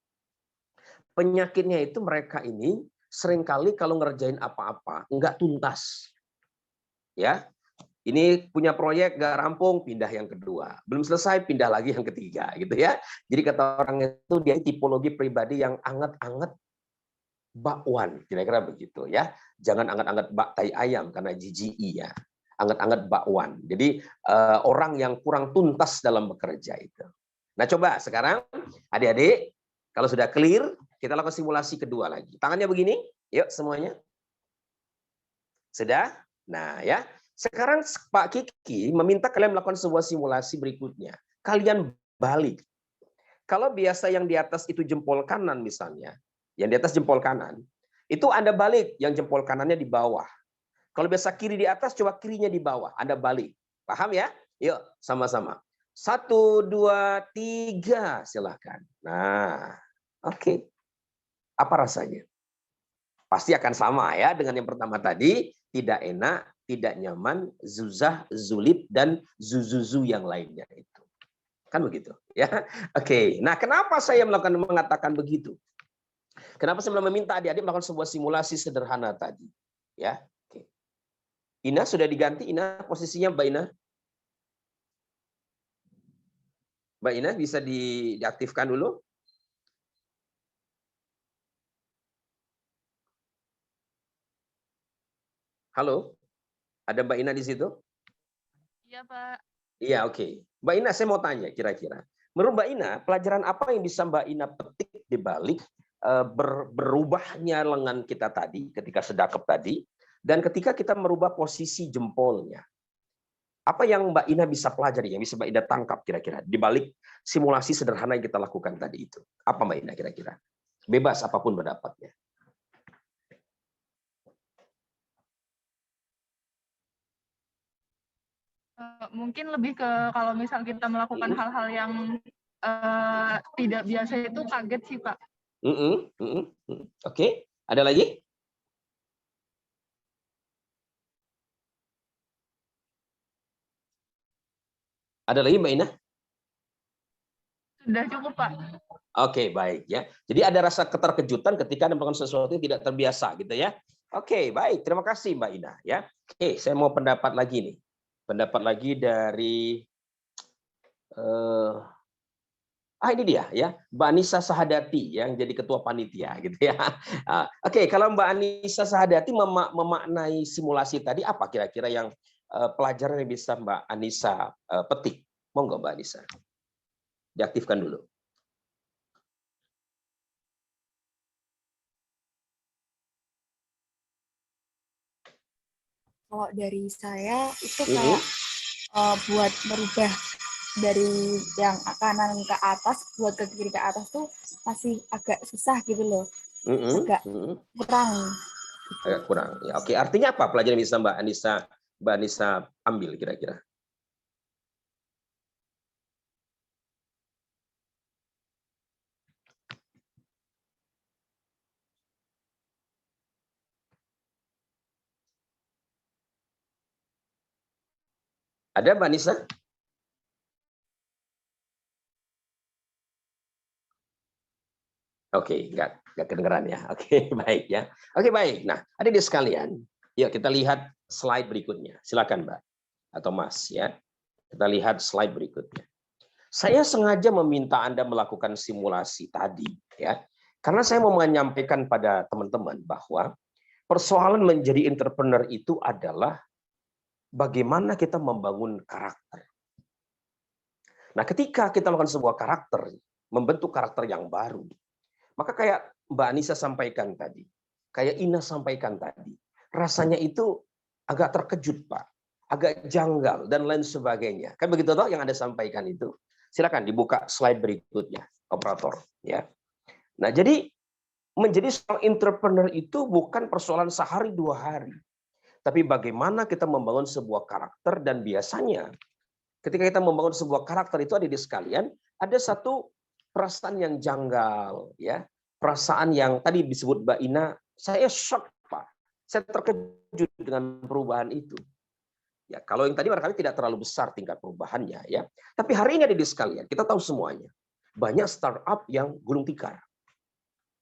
Penyakitnya itu mereka ini seringkali kalau ngerjain apa-apa nggak tuntas. Ya, ini punya proyek nggak rampung, pindah yang kedua. Belum selesai, pindah lagi yang ketiga, gitu ya. Jadi kata orang itu dia tipologi pribadi yang anget-anget bakwan, kira-kira begitu ya. Jangan anget-anget bak tai ayam karena GGI ya. Anget-anget bakwan. Jadi orang yang kurang tuntas dalam bekerja itu. Nah, coba sekarang adik-adik kalau sudah clear, kita lakukan simulasi kedua lagi. Tangannya begini, yuk semuanya. Sudah? Nah ya, sekarang Pak Kiki meminta kalian melakukan sebuah simulasi berikutnya. Kalian balik. Kalau biasa yang di atas itu jempol kanan misalnya, yang di atas jempol kanan, itu Anda balik, yang jempol kanannya di bawah. Kalau biasa kiri di atas, coba kirinya di bawah, Anda balik. Paham ya? Yuk, sama-sama. 1, 2, 3, silakan. Nah, oke. Apa rasanya? Pasti akan sama ya dengan yang pertama tadi, tidak enak, tidak nyaman, zuzah, zulib, dan zuzuzu yang lainnya itu. Kan begitu ya? Oke. Nah, kenapa saya mengatakan begitu? Kenapa saya meminta adik-adik melakukan sebuah simulasi sederhana tadi? Ya. Oke. Ina sudah diganti, Ina posisinya Mbak Ina. Mbak Ina bisa diaktifkan dulu. Halo, ada Mbak Ina di situ? Iya, Pak. Iya, oke. Mbak Ina, saya mau tanya kira-kira. Menurut Mbak Ina, pelajaran apa yang bisa Mbak Ina petik di balik berubahnya lengan kita tadi, ketika sedekap tadi, dan ketika kita merubah posisi jempolnya? Apa yang Mbak Ina bisa pelajari, yang bisa Mbak Ina tangkap kira-kira di balik simulasi sederhana yang kita lakukan tadi itu? Apa Mbak Ina kira-kira? Bebas apapun pendapatnya. Mungkin lebih ke kalau misal kita melakukan hal-hal yang tidak biasa itu kaget sih, Pak. Oke, ada lagi? Ada lagi Mbak Ina? Sudah cukup, Pak. Oke, baik ya. Jadi ada rasa keterkejutan ketika Anda melakukan sesuatu yang tidak terbiasa gitu ya. Oke, baik. Terima kasih Mbak Ina ya. Oke, saya mau pendapat lagi nih. Pendapat lagi dari ini dia ya, Mbak Anissa Sahadati yang jadi ketua panitia gitu ya. Oke, kalau Mbak Anissa Sahadati memaknai simulasi tadi apa kira-kira yang pelajaran yang bisa Mbak Anissa petik? Monggo Mbak Anissa. Diaktifkan dulu. Kalau dari saya itu kayak buat merubah dari yang kanan ke atas buat ke kiri ke atas tuh masih agak susah gitu loh, agak kurang. Agak kurang. Ya, oke. Artinya apa pelajaran bisa Mbak Anissa ambil kira-kira? Ada Mbak Anissa? Oke, nggak kedengeran ya. Oke, baik ya. Oke, baik. Nah, adik-adik sekalian, yuk kita lihat slide berikutnya. Silakan Mbak atau Mas ya. Kita lihat slide berikutnya. Saya sengaja meminta Anda melakukan simulasi tadi ya. Karena saya mau menyampaikan pada teman-teman bahwa persoalan menjadi entrepreneur itu adalah bagaimana kita membangun karakter. Nah, ketika kita melakukan sebuah karakter, membentuk karakter yang baru, maka kayak Mbak Anissa sampaikan tadi, kayak Ina sampaikan tadi, rasanya itu agak terkejut, Pak, agak janggal, dan lain sebagainya. Kan begitu toh yang Anda sampaikan itu? Silakan dibuka slide berikutnya, operator. Ya. Nah, jadi menjadi seorang entrepreneur itu bukan persoalan sehari dua hari. Tapi bagaimana kita membangun sebuah karakter, dan biasanya ketika kita membangun sebuah karakter itu ada di sekalian, ada satu perasaan yang janggal, ya, perasaan yang tadi disebut Mbak Ina Saya shock, Pak. Saya terkejut dengan perubahan itu. Ya, kalau yang tadi barangkali tidak terlalu besar tingkat perubahannya, ya. Tapi hari ini adik-adik sekalian, kita tahu semuanya. Banyak startup yang gulung tikar.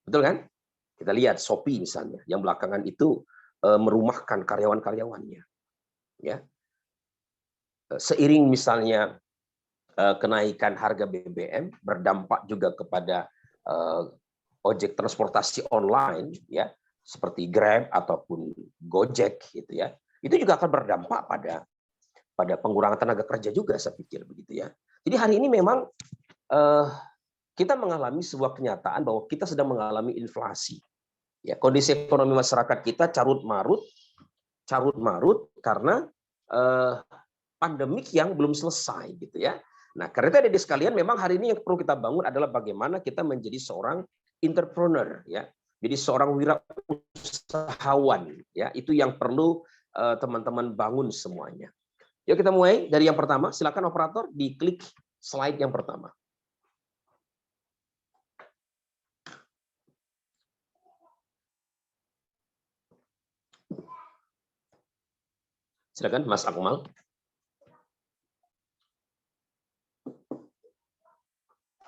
Betul kan? Kita lihat Shopee misalnya, yang belakangan itu merumahkan karyawan-karyawannya. Ya. Seiring misalnya kenaikan harga BBM berdampak juga kepada ojek transportasi online, ya, seperti Grab ataupun Gojek, gitu ya. Itu juga akan berdampak pada pengurangan tenaga kerja juga, saya pikir begitu ya. Jadi hari ini memang kita mengalami sebuah kenyataan bahwa kita sedang mengalami inflasi. Ya, kondisi ekonomi masyarakat kita carut marut karena pandemik yang belum selesai, gitu ya. Nah, karena itu adik-adik sekalian, memang hari ini yang perlu kita bangun adalah bagaimana kita menjadi seorang entrepreneur, ya. Jadi seorang wirausahawan, ya. Itu yang perlu teman-teman bangun semuanya. Yuk kita mulai dari yang pertama. Silakan operator diklik slide yang pertama. Silakan Mas Akmal.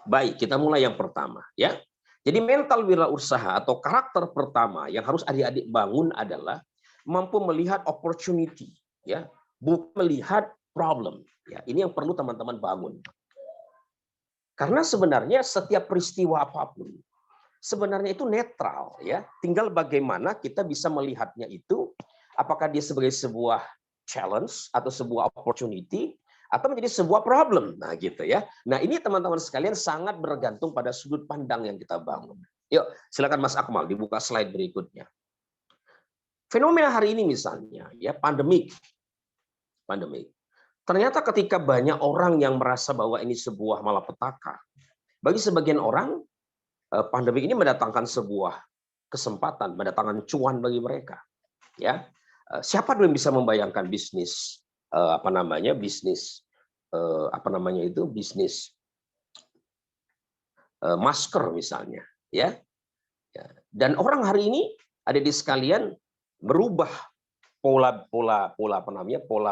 Baik, kita mulai yang pertama, ya. Jadi mental wirausaha atau karakter pertama yang harus adik-adik bangun adalah mampu melihat opportunity, ya, bukan melihat problem. Ya, ini yang perlu teman-teman bangun. Karena sebenarnya setiap peristiwa apapun sebenarnya itu netral, ya. Tinggal bagaimana kita bisa melihatnya itu, apakah dia sebagai sebuah challenge atau sebuah opportunity atau menjadi sebuah problem. Nah, gitu ya. Nah, ini teman-teman sekalian sangat bergantung pada sudut pandang yang kita bangun. Yuk, silakan Mas Akmal dibuka slide berikutnya. Fenomena hari ini misalnya, ya, pandemik. Ternyata ketika banyak orang yang merasa bahwa ini sebuah malapetaka, bagi sebagian orang pandemik ini mendatangkan sebuah kesempatan, mendatangkan cuan bagi mereka. Ya, siapa dulu yang bisa membayangkan bisnis bisnis masker misalnya, ya. Dan orang hari ini ada di sekalian merubah pola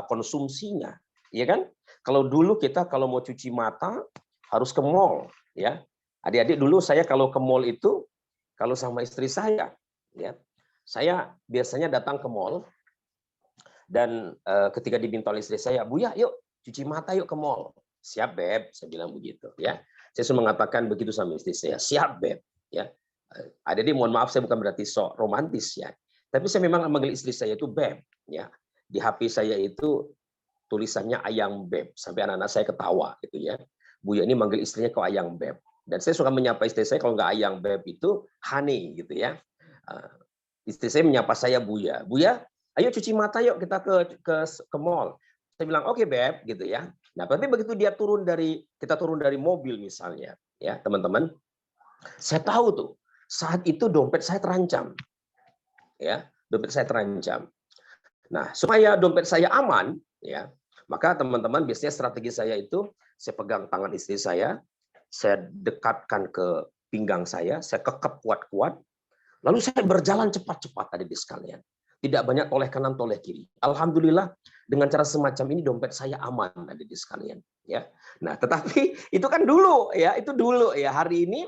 konsumsinya, ya kan? Kalau dulu kita kalau mau cuci mata harus ke mall, ya. Adik-adik dulu saya kalau ke mall itu kalau sama istri saya, ya. Saya biasanya datang ke mall dan ketika diminta oleh istri saya, "Buya, yuk cuci mata yuk ke mall." "Siap, Beb," saya bilang begitu, ya. Saya sudah mengatakan begitu sama istri saya, "Siap, Beb," ya. Adik-adik mohon maaf saya bukan berarti sok romantis ya. Tapi saya memang memanggil istri saya itu Beb, ya. Di HP saya itu tulisannya Ayang Beb, sampai anak-anak saya ketawa gitu ya. Buya ini manggil istrinya kok Ayang Beb. Dan saya suka menyapa istri saya kalau nggak Ayang Beb itu Honey gitu ya. Istri saya menyapa saya Buya. "Buya, ayo cuci mata yuk kita ke mall." Saya bilang, "Oke, Beb," gitu ya. Nah, tapi begitu kita turun dari mobil misalnya, ya, teman-teman. Saya tahu tuh, saat itu dompet saya terancam. Ya, dompet saya terancam. Nah, supaya dompet saya aman, ya, maka teman-teman biasanya strategi saya itu saya pegang tangan istri saya dekatkan ke pinggang saya kekep kuat-kuat, lalu saya berjalan cepat-cepat tadi di sekalian. Tidak banyak toleh kanan toleh kiri. Alhamdulillah dengan cara semacam ini dompet saya aman tadi di sekalian, ya. Nah, tetapi itu kan dulu ya, itu dulu ya. Hari ini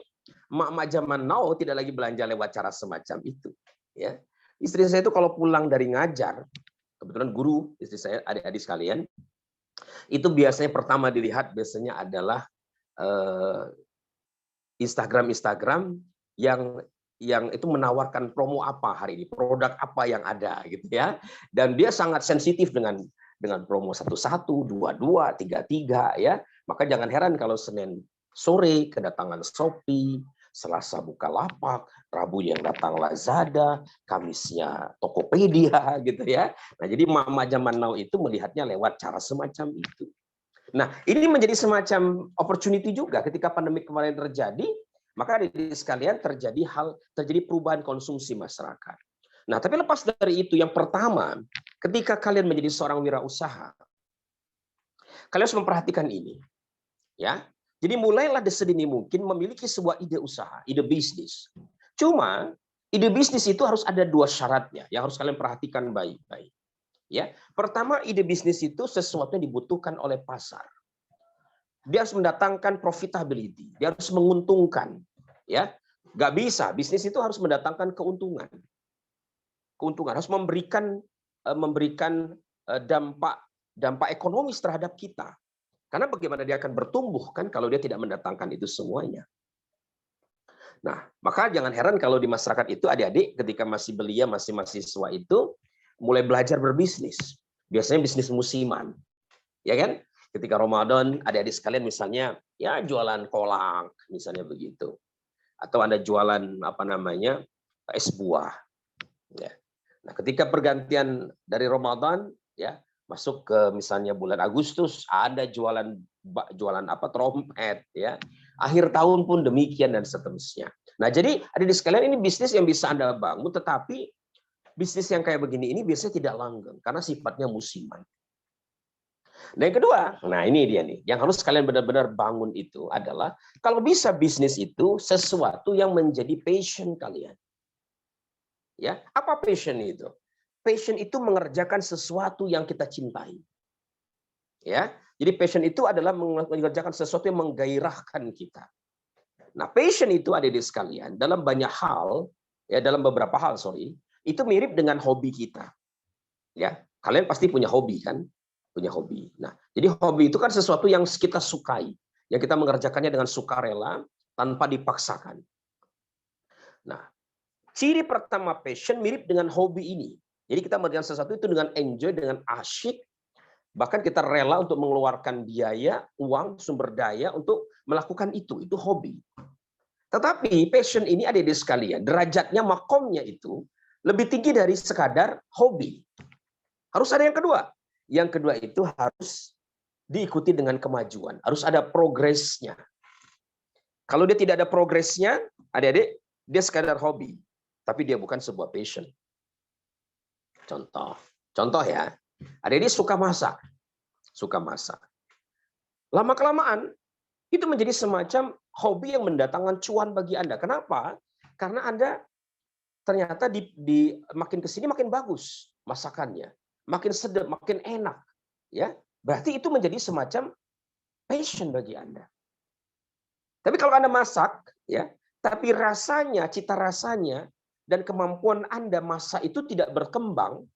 emak-emak zaman now tidak lagi belanja lewat cara semacam itu, ya. Istri saya itu kalau pulang dari ngajar, kebetulan guru istri saya, adik-adik sekalian, itu biasanya pertama dilihat biasanya adalah Instagram yang itu menawarkan promo apa hari ini, produk apa yang ada gitu ya. Dan dia sangat sensitif dengan promo 11, 22, 33 ya. Maka jangan heran kalau Senin sore kedatangan Shopee, Selasa Bukalapak, Rabu yang datang Lazada, Kamisnya Tokopedia gitu ya. Nah, jadi mama zaman now itu melihatnya lewat cara semacam itu. Nah, ini menjadi semacam opportunity juga ketika pandemi kemarin terjadi, maka di sekalian terjadi perubahan konsumsi masyarakat. Nah, tapi lepas dari itu yang pertama, ketika kalian menjadi seorang wirausaha, kalian harus memperhatikan ini. Ya. Jadi mulailah sedini mungkin memiliki sebuah ide usaha, ide bisnis. Cuma ide bisnis itu harus ada 2 syaratnya yang harus kalian perhatikan baik-baik. Ya, pertama, ide bisnis itu sesuatu yang dibutuhkan oleh pasar. Dia harus mendatangkan profitability, dia harus menguntungkan. Ya, nggak bisa bisnis itu harus mendatangkan keuntungan. Keuntungan harus memberikan dampak ekonomis terhadap kita. Karena bagaimana dia akan bertumbuh kan kalau dia tidak mendatangkan itu semuanya. Nah, maka jangan heran kalau di masyarakat itu adik-adik ketika masih belia, masih mahasiswa itu mulai belajar berbisnis. Biasanya bisnis musiman. Ya kan? Ketika Ramadan, adik-adik sekalian misalnya ya jualan kolak, misalnya begitu. Atau Anda jualan es buah. Ya. Nah, ketika pergantian dari Ramadan ya, masuk ke misalnya bulan Agustus, ada jualan trompet ya. Akhir tahun pun demikian dan seterusnya. Nah, jadi adik-adik sekalian ini bisnis yang bisa Anda bangun, tetapi bisnis yang kayak begini ini biasanya tidak langgeng karena sifatnya musiman. Nah, yang kedua, nah ini dia nih, yang harus kalian benar-benar bangun itu adalah kalau bisa bisnis itu sesuatu yang menjadi passion kalian. Ya, apa passion itu? Passion itu mengerjakan sesuatu yang kita cintai. Ya, jadi passion itu adalah mengerjakan sesuatu yang menggairahkan kita. Nah, passion itu adik-adik sekalian dalam banyak hal, ya dalam beberapa hal, itu mirip dengan hobi kita. Ya, kalian pasti punya hobi kan? Punya hobi. Nah, jadi hobi itu kan sesuatu yang kita sukai, yang kita mengerjakannya dengan sukarela tanpa dipaksakan. Nah, ciri pertama passion mirip dengan hobi ini. Jadi kita mengerjakan sesuatu itu dengan enjoy, dengan asyik, bahkan kita rela untuk mengeluarkan biaya, uang, sumber daya untuk melakukan itu hobi. Tetapi passion ini adik-adik sekalian, derajatnya, makomnya itu lebih tinggi dari sekadar hobi. Harus ada yang kedua. Yang kedua itu harus diikuti dengan kemajuan. Harus ada progresnya. Kalau dia tidak ada progresnya, adik-adik, dia sekadar hobi. Tapi dia bukan sebuah passion. Contoh ya. Adik-adik suka masak. Lama-kelamaan, itu menjadi semacam hobi yang mendatangkan cuan bagi Anda. Kenapa? Karena Anda ternyata di makin kesini makin bagus masakannya. Makin sedap, makin enak, ya. Berarti itu menjadi semacam passion bagi Anda. Tapi kalau Anda masak, ya, tapi rasanya, cita rasanya dan kemampuan Anda masak itu tidak berkembang,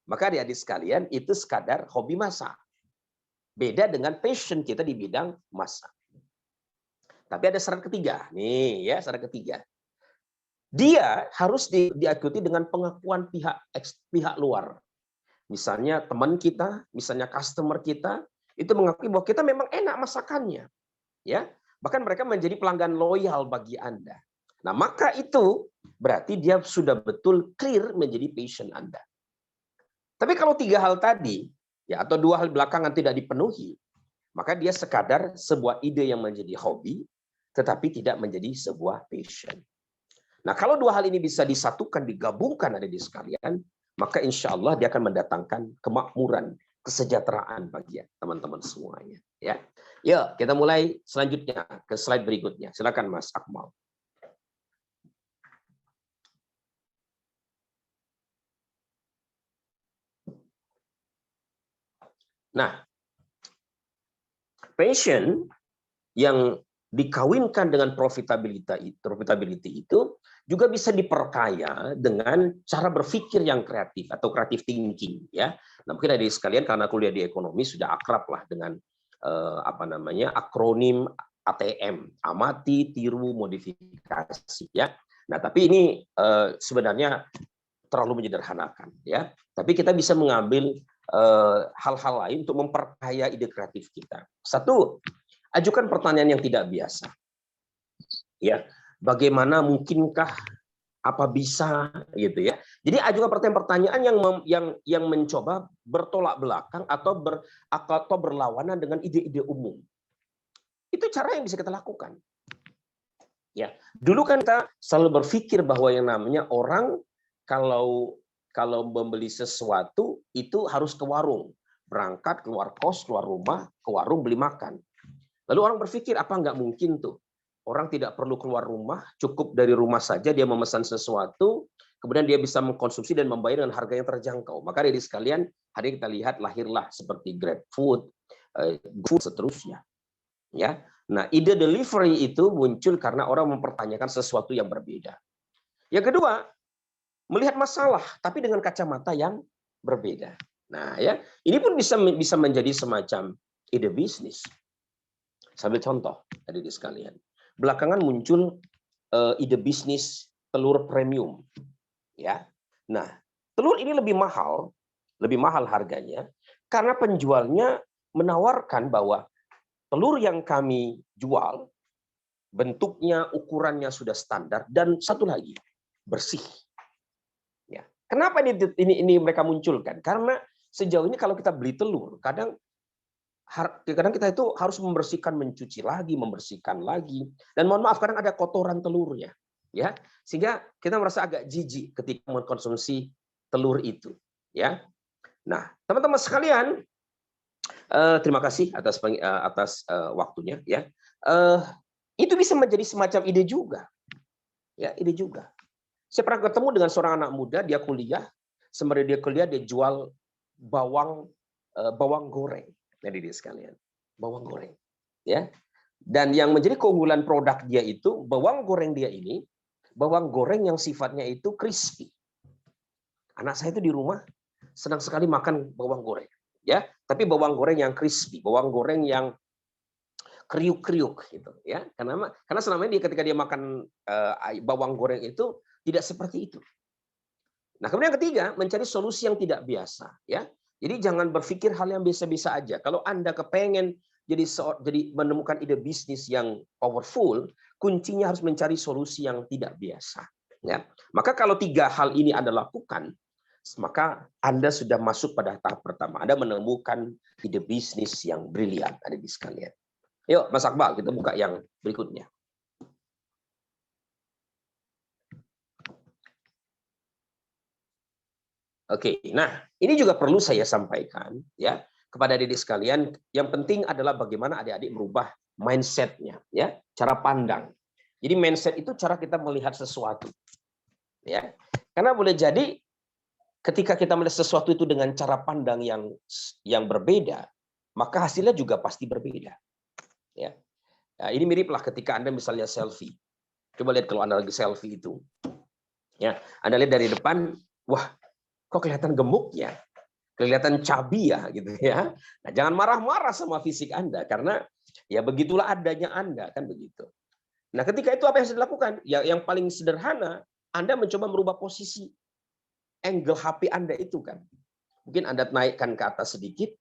maka adik-adik sekalian itu sekadar hobi masak. Beda dengan passion kita di bidang masak. Tapi ada syarat ketiga, nih ya, syarat ketiga. Dia harus diikuti dengan pengakuan pihak luar. Misalnya teman kita, misalnya customer kita, itu mengakui bahwa kita memang enak masakannya. Ya, bahkan mereka menjadi pelanggan loyal bagi Anda. Nah, maka itu berarti dia sudah betul clear menjadi passion Anda. Tapi kalau 3 hal tadi, ya atau 2 hal belakangan tidak dipenuhi, maka dia sekadar sebuah ide yang menjadi hobi, tetapi tidak menjadi sebuah passion. Nah, kalau 2 hal ini bisa disatukan, digabungkan adik-adik sekalian, maka insya Allah dia akan mendatangkan kemakmuran, kesejahteraan bagi teman-teman semuanya. Ya, yuk kita mulai selanjutnya ke slide berikutnya. Silakan Mas Akmal. Nah, passion yang dikawinkan dengan profitability itu juga bisa diperkaya dengan cara berpikir yang kreatif atau creative thinking, ya. Nah, mungkin ada sekalian karena kuliah di ekonomi sudah akrab lah dengan akronim ATM, amati, tiru, modifikasi, ya. Nah, tapi ini sebenarnya terlalu menyederhanakan, ya. Tapi kita bisa mengambil hal-hal lain untuk memperkaya ide kreatif kita. Satu, ajukan pertanyaan yang tidak biasa. Ya, bagaimana mungkinkah, apa bisa gitu ya. Jadi ajukan pertanyaan yang mencoba bertolak belakang atau berlawanan dengan ide-ide umum. Itu cara yang bisa kita lakukan. Ya, dulu kan kita selalu berpikir bahwa yang namanya orang kalau membeli sesuatu itu harus ke warung, berangkat keluar kos, keluar rumah, ke warung beli makan. Lalu orang berpikir apa nggak mungkin tuh Orang tidak perlu keluar rumah, cukup dari rumah saja dia memesan sesuatu, kemudian dia bisa mengkonsumsi dan membayar dengan harga yang terjangkau. Maka dari sekalian, hari ini kita lihat lahirlah seperti GrabFood, GoFood, seterusnya. Ya, nah ide delivery itu muncul karena orang mempertanyakan sesuatu yang berbeda. Yang kedua, melihat masalah, tapi dengan kacamata yang berbeda. Nah, ya, ini pun bisa menjadi semacam ide bisnis. Sambil contoh tadi sekalian. Belakangan muncul ide bisnis telur premium, ya. Nah, telur ini lebih mahal harganya karena penjualnya menawarkan bahwa telur yang kami jual bentuknya, ukurannya sudah standar dan satu lagi bersih. Ya, kenapa ini mereka munculkan? Karena sejauh ini kalau kita beli telur, kadang kita itu harus membersihkan, mencuci lagi, membersihkan lagi, dan mohon maaf kadang ada kotoran telurnya, ya, sehingga kita merasa agak jijik ketika mengkonsumsi telur itu, ya. Nah, teman-teman sekalian, terima kasih atas waktunya, ya. Itu bisa menjadi semacam ide juga, ya, ide juga. Saya pernah ketemu dengan seorang anak muda, dia kuliah, sembari dia kuliah dia jual bawang goreng. Jadi sekalian, bawang goreng, ya. Dan yang menjadi keunggulan produk dia itu bawang goreng dia ini, bawang goreng yang sifatnya itu crispy. Anak saya itu di rumah senang sekali makan bawang goreng, ya. Tapi bawang goreng yang crispy, bawang goreng yang kriuk-kriuk, gitu, ya. Karena selama ini ketika dia makan bawang goreng itu tidak seperti itu. Nah, kemudian yang ketiga, mencari solusi yang tidak biasa, ya. Jadi jangan berpikir hal yang biasa-biasa aja. Kalau Anda kepengen jadi menemukan ide bisnis yang powerful, kuncinya harus mencari solusi yang tidak biasa. Ya. Maka kalau 3 hal ini Anda lakukan, maka Anda sudah masuk pada tahap pertama. Anda menemukan ide bisnis yang brilian, ada di sekalian. Yuk, Mas Akmal, kita buka yang berikutnya. Oke, nah ini juga perlu saya sampaikan ya kepada adik-adik sekalian. Yang penting adalah bagaimana adik-adik merubah mindset-nya, ya, cara pandang. Jadi mindset itu cara kita melihat sesuatu, ya. Karena boleh jadi ketika kita melihat sesuatu itu dengan cara pandang yang berbeda, maka hasilnya juga pasti berbeda, ya. Nah, ini mirip lah ketika Anda misalnya selfie. Coba lihat kalau Anda lagi selfie itu, ya, Anda lihat dari depan, wah, kok kelihatan gemuk ya, kelihatan cabi ya, gitu ya. Nah, jangan marah-marah sama fisik Anda karena ya begitulah adanya Anda, kan begitu. Nah, ketika itu apa yang harus dilakukan? Ya, yang paling sederhana, Anda mencoba merubah posisi angle HP Anda itu kan. Mungkin Anda naikkan ke atas sedikit,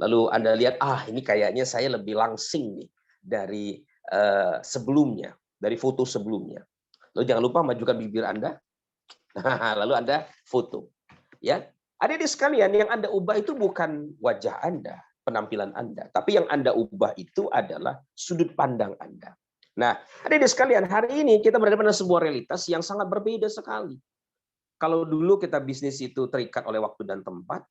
lalu Anda lihat, ini kayaknya saya lebih langsing nih dari sebelumnya, dari foto sebelumnya. Lalu jangan lupa majukan bibir Anda, lalu Anda foto. Ya, adik-adik sekalian, yang Anda ubah itu bukan wajah Anda, penampilan Anda, tapi yang Anda ubah itu adalah sudut pandang Anda. Nah, adik-adik sekalian, hari ini kita berada pada sebuah realitas yang sangat berbeda sekali. Kalau dulu kita bisnis itu terikat oleh waktu dan tempat,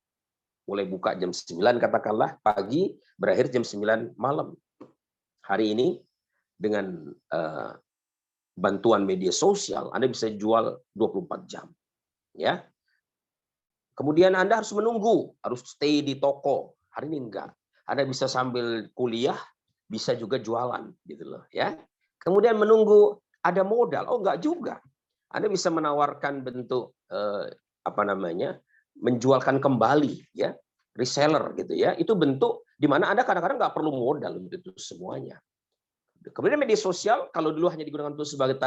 mulai buka jam 9 katakanlah pagi, berakhir jam 9 malam. Hari ini dengan bantuan media sosial, Anda bisa jual 24 jam. Ya. Kemudian Anda harus menunggu, harus stay di toko. Hari ini enggak. Anda bisa sambil kuliah, bisa juga jualan, gitu loh, ya. Kemudian menunggu ada modal. Oh, enggak juga. Anda bisa menawarkan bentuk menjualkan kembali, ya, reseller, gitu ya. Itu bentuk di mana Anda kadang-kadang nggak perlu modal untuk itu semuanya. Kemudian media sosial, kalau dulu hanya digunakan untuk sebagai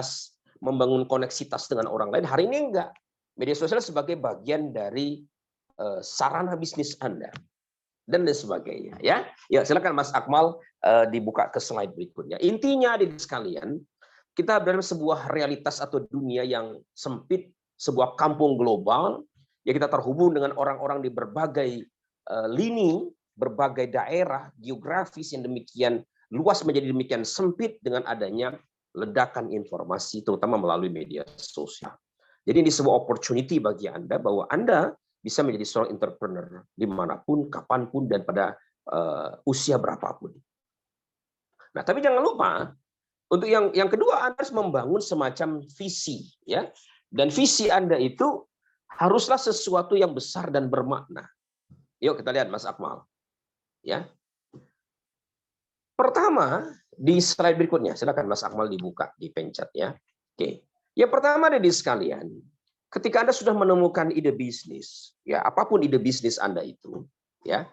membangun koneksitas dengan orang lain, hari ini enggak. Media sosial sebagai bagian dari sarana bisnis Anda dan lain sebagainya, ya. Ya, silakan Mas Akmal dibuka ke slide berikutnya. Intinya adik sekalian, kita berada di sebuah realitas atau dunia yang sempit, sebuah kampung global, ya, kita terhubung dengan orang-orang di berbagai lini, berbagai daerah geografis yang demikian luas menjadi demikian sempit dengan adanya ledakan informasi, terutama melalui media sosial. Jadi ini sebuah opportunity bagi Anda bahwa Anda bisa menjadi seorang entrepreneur dimanapun, kapanpun, dan pada usia berapapun. Nah, tapi jangan lupa Untuk yang kedua, Anda harus membangun semacam visi, ya. Dan visi Anda itu haruslah sesuatu yang besar dan bermakna. Yuk kita lihat Mas Akmal. Ya. Pertama, di slide berikutnya, silakan Mas Akmal dibuka, dipencet ya. Oke. Yang pertama ada di sekalian, ketika Anda sudah menemukan ide bisnis, ya apapun ide bisnis Anda itu, ya.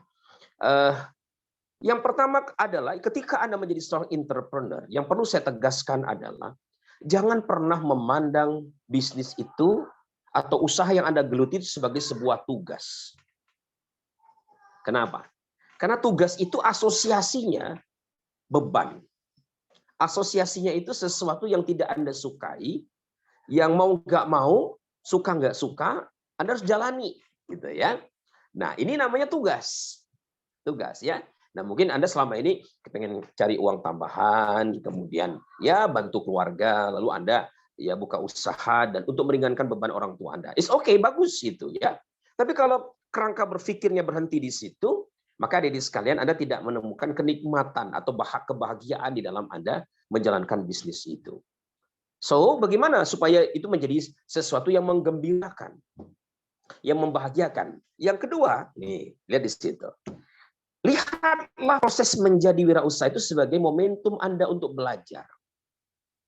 Yang pertama adalah ketika Anda menjadi seorang entrepreneur, yang perlu saya tegaskan adalah jangan pernah memandang bisnis itu atau usaha yang Anda geluti sebagai sebuah tugas. Kenapa? Karena tugas itu asosiasinya beban. Asosiasinya itu sesuatu yang tidak Anda sukai, yang mau nggak mau, suka nggak suka, Anda harus jalani, gitu ya. Nah, ini namanya tugas. Tugas ya. Nah, mungkin Anda selama ini kepengen cari uang tambahan, kemudian ya bantu keluarga, lalu Anda ya buka usaha dan untuk meringankan beban orang tua Anda. It's okay, bagus itu ya. Tapi kalau kerangka berpikirnya berhenti di situ, maka adik-adik sekalian Anda tidak menemukan kenikmatan atau kebahagiaan di dalam Anda menjalankan bisnis itu. So, bagaimana supaya itu menjadi sesuatu yang menggembirakan, yang membahagiakan? Yang kedua, nih, lihat di situ. Lihatlah proses menjadi wirausaha itu sebagai momentum Anda untuk belajar.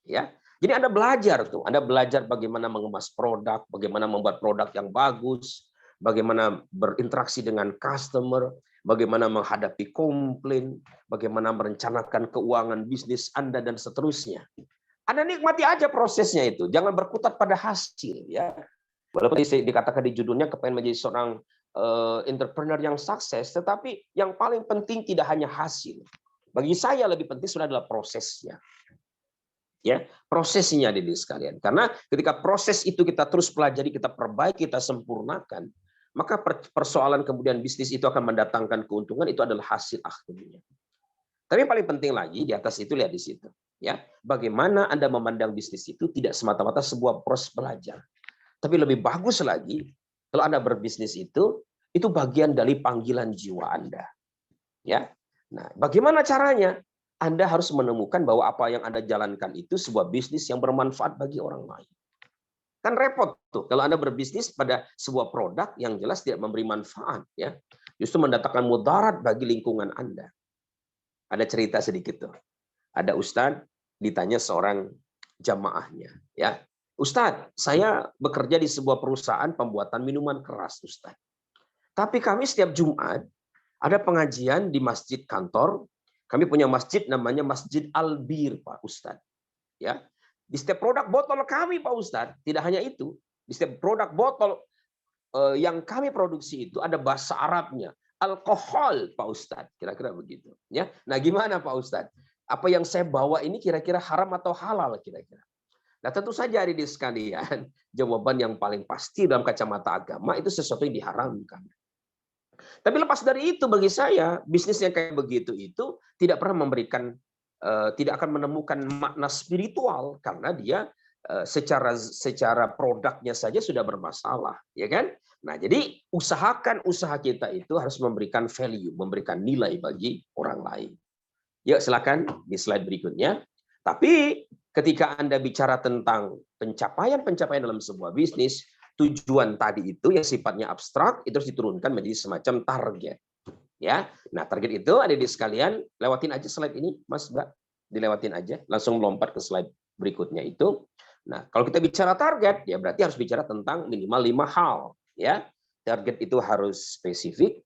Ya. Jadi Anda belajar tuh, Anda belajar bagaimana mengemas produk, bagaimana membuat produk yang bagus, bagaimana berinteraksi dengan customer, bagaimana menghadapi komplain, bagaimana merencanakan keuangan bisnis Anda dan seterusnya. Anda nikmati aja prosesnya itu, jangan berkutat pada hasil ya. Walaupun dikatakan di judulnya kepengen menjadi seorang entrepreneur yang sukses, tetapi yang paling penting tidak hanya hasil. Bagi saya lebih penting sudah adalah prosesnya. Ya, prosesnya adik-adik sekalian. Karena ketika proses itu kita terus pelajari, kita perbaiki, kita sempurnakan, maka persoalan kemudian bisnis itu akan mendatangkan keuntungan, itu adalah hasil akhirnya. Tapi yang paling penting lagi di atas itu lihat di situ, ya. Bagaimana Anda memandang bisnis itu tidak semata-mata sebuah proses belajar. Tapi lebih bagus lagi kalau Anda berbisnis itu bagian dari panggilan jiwa Anda. Ya. Nah, bagaimana caranya? Anda harus menemukan bahwa apa yang Anda jalankan itu sebuah bisnis yang bermanfaat bagi orang lain. Kan repot tuh kalau Anda berbisnis pada sebuah produk yang jelas tidak memberi manfaat, ya. Justru mendatangkan mudarat bagi lingkungan Anda. Ada cerita sedikit tuh. Ada ustadz ditanya seorang jamaahnya, ya. Ustadz, saya bekerja di sebuah perusahaan pembuatan minuman keras, Ustadz. Tapi kami setiap Jumat ada pengajian di masjid kantor. Kami punya masjid namanya Masjid Albir, Pak Ustadz. Ya, di setiap produk botol kami, Pak Ustadz, tidak hanya itu. Di setiap produk botol yang kami produksi itu ada bahasa Arabnya, alkohol, Pak Ustadz. Kira-kira begitu. Ya, nah gimana Pak Ustadz? Apa yang saya bawa ini kira-kira haram atau halal kira-kira? Nah tentu saja adik-adik sekalian, jawaban yang paling pasti dalam kacamata agama itu sesuatu yang diharamkan. Tapi lepas dari itu bagi saya, bisnis yang kayak begitu itu tidak pernah memberikan, tidak akan menemukan makna spiritual karena dia secara produknya saja sudah bermasalah, ya kan? Nah jadi usahakan usaha kita itu harus memberikan value, memberikan nilai bagi orang lain. Yuk silakan di slide berikutnya. Tapi ketika Anda bicara tentang pencapaian-pencapaian dalam sebuah bisnis, tujuan tadi itu yang sifatnya abstrak itu harus diturunkan menjadi semacam target. Ya, nah target itu ada di sekalian, lewatin aja slide ini, Mas Mbak, dilewatin aja, langsung melompat ke slide berikutnya itu. Nah, kalau kita bicara target, ya berarti harus bicara tentang minimal 5 hal. Ya, target itu harus spesifik,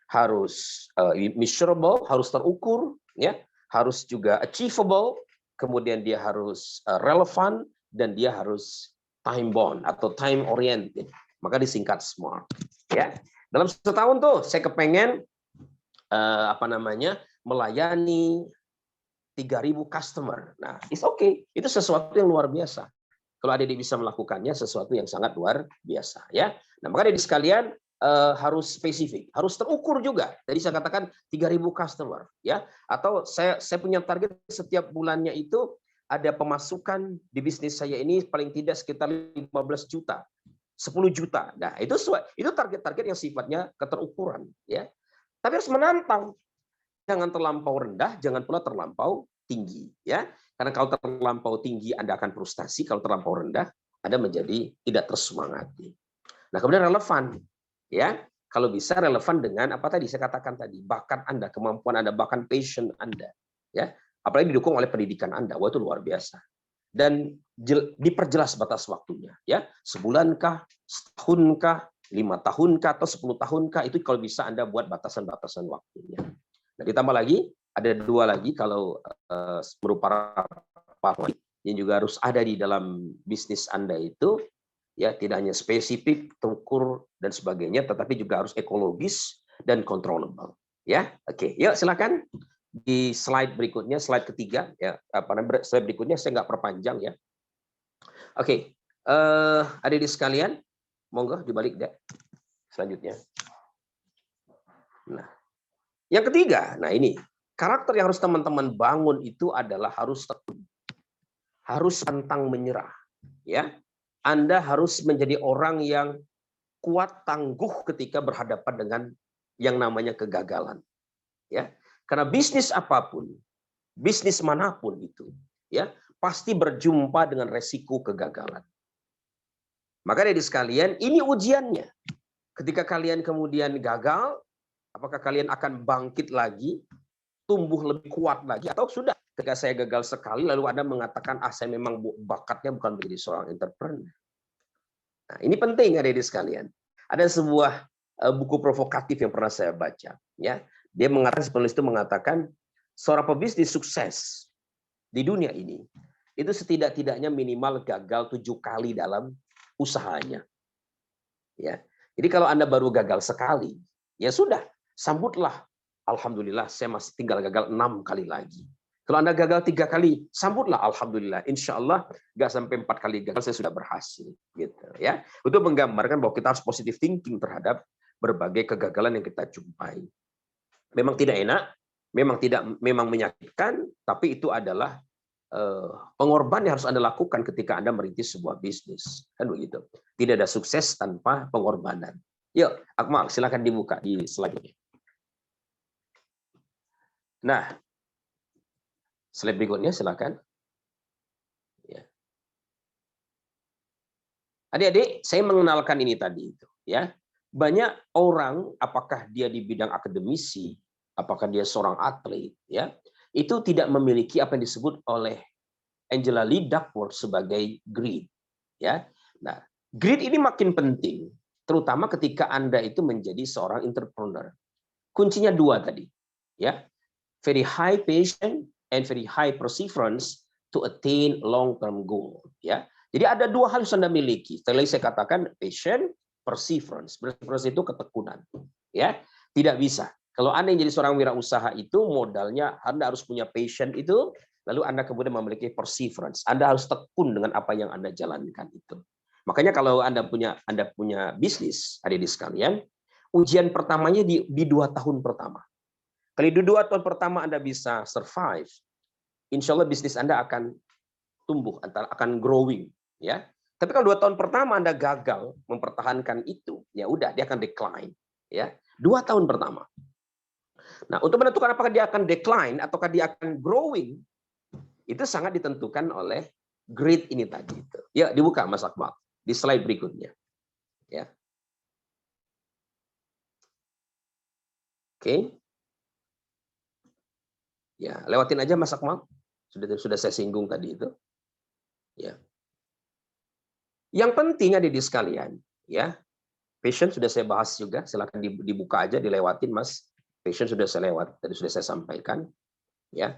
harus measurable, harus terukur, ya, harus juga achievable. Kemudian dia harus relevan dan dia harus time bound atau time oriented. Maka disingkat SMART. Ya, dalam setahun tuh saya kepengen melayani 3.000 customer. Nah, it's okay. Itu sesuatu yang luar biasa. Kalau adik bisa melakukannya sesuatu yang sangat luar biasa. Ya, nah maka adik sekalian harus spesifik, harus terukur juga. Jadi saya katakan 3.000 customer, ya. Atau saya punya target setiap bulannya itu ada pemasukan di bisnis saya ini paling tidak sekitar 15 juta, 10 juta. Nah, itu target-target yang sifatnya keterukuran, ya. Tapi harus menantang. Jangan terlampau rendah, jangan pula terlampau tinggi, ya. Karena kalau terlampau tinggi Anda akan frustasi, kalau terlampau rendah Anda menjadi tidak tersemangati. Nah, kemudian relevan, ya. Kalau bisa relevan dengan apa tadi saya katakan tadi, bakat Anda, kemampuan Anda, bahkan passion Anda, ya. Apalagi didukung oleh pendidikan Anda, wah itu luar biasa. Dan diperjelas batas waktunya, ya. Sebulankah, setahunkah, 5 tahunkah, atau 10 tahunkah, itu kalau bisa Anda buat batasan-batasan waktunya. Nah, ditambah lagi, ada 2 lagi kalau merupakan partner yang juga harus ada di dalam bisnis Anda itu, ya, tidak hanya spesifik, terukur dan sebagainya, tetapi juga harus ekologis dan controllable, ya. Oke, yuk silakan di slide berikutnya, slide ketiga, ya. Slide berikutnya saya nggak perpanjang, ya. Oke, adik-adik sekalian, monggo dibalik deh. Selanjutnya. Nah, yang ketiga, nah ini karakter yang harus teman-teman bangun itu adalah harus tekun, harus pantang menyerah, ya. Anda harus menjadi orang yang kuat tangguh ketika berhadapan dengan yang namanya kegagalan, ya. Karena bisnis apapun, bisnis manapun itu, ya, pasti berjumpa dengan resiko kegagalan. Maka dari sekalian, ini ujiannya. Ketika kalian kemudian gagal, apakah kalian akan bangkit lagi, tumbuh lebih kuat lagi, atau sudah ketika saya gagal sekali lalu Anda mengatakan saya memang bakatnya bukan menjadi seorang entrepreneur. Nah, ini penting adik-adik sekalian. Ada sebuah buku provokatif yang pernah saya baca, ya. Dia mengatakan, penulis itu mengatakan seorang pebisnis sukses di dunia ini itu setidak-tidaknya minimal gagal 7 kali dalam usahanya. Ya. Jadi kalau Anda baru gagal sekali, ya sudah, sambutlah. Alhamdulillah saya masih tinggal gagal 6 kali lagi. Kalau Anda gagal 3 kali, sambutlah alhamdulillah. Insya Allah nggak sampai 4 kali gagal saya sudah berhasil, gitu ya. Untuk menggambarkan bahwa kita harus positive thinking terhadap berbagai kegagalan yang kita jumpai. Memang tidak enak, memang menyakitkan, tapi itu adalah pengorbanan yang harus Anda lakukan ketika Anda merintis sebuah bisnis, kan begitu. Tidak ada sukses tanpa pengorbanan. Yuk, Akmal, silakan dibuka di slide-nya. Nah, slide berikutnya silakan. Ya. Adik-adik, saya mengenalkan ini tadi itu, ya. Banyak orang, apakah dia di bidang akademisi, apakah dia seorang atlet, ya, itu tidak memiliki apa yang disebut oleh Angela Lee Duckworth sebagai greed, ya. Nah, greed ini makin penting, terutama ketika Anda itu menjadi seorang entrepreneur. Kuncinya 2 tadi, ya. Very high patience and very high perseverance to attain long-term goal, ya. Jadi ada 2 hal yang harus Anda miliki. Setelah saya katakan patient, perseverance. Perseverance itu ketekunan, ya. Tidak bisa. Kalau Anda yang jadi seorang wirausaha itu modalnya Anda harus punya passion itu, lalu Anda kemudian memiliki perseverance. Anda harus tekun dengan apa yang Anda jalankan itu. Makanya kalau Anda punya bisnis, adik-adik sekalian, ujian pertamanya di 2 tahun pertama. Kalau di 2 tahun pertama Anda bisa survive, insya Allah bisnis Anda akan tumbuh, akan growing, ya. Tapi kalau 2 tahun pertama Anda gagal mempertahankan itu, ya udah dia akan decline, ya. 2 tahun pertama. Nah, untuk menentukan apakah dia akan decline ataukah dia akan growing, itu sangat ditentukan oleh greed ini tadi itu. Ya, dibuka Mas Akmal di slide berikutnya. Ya. Oke. Ya, lewatin aja Mas Akmal. Sudah saya singgung tadi itu. Ya. Yang penting ada di sekalian, ya. Passion sudah saya bahas juga, silakan dibuka aja, dilewatin Mas. Passion sudah saya lewat, tadi sudah saya sampaikan, ya.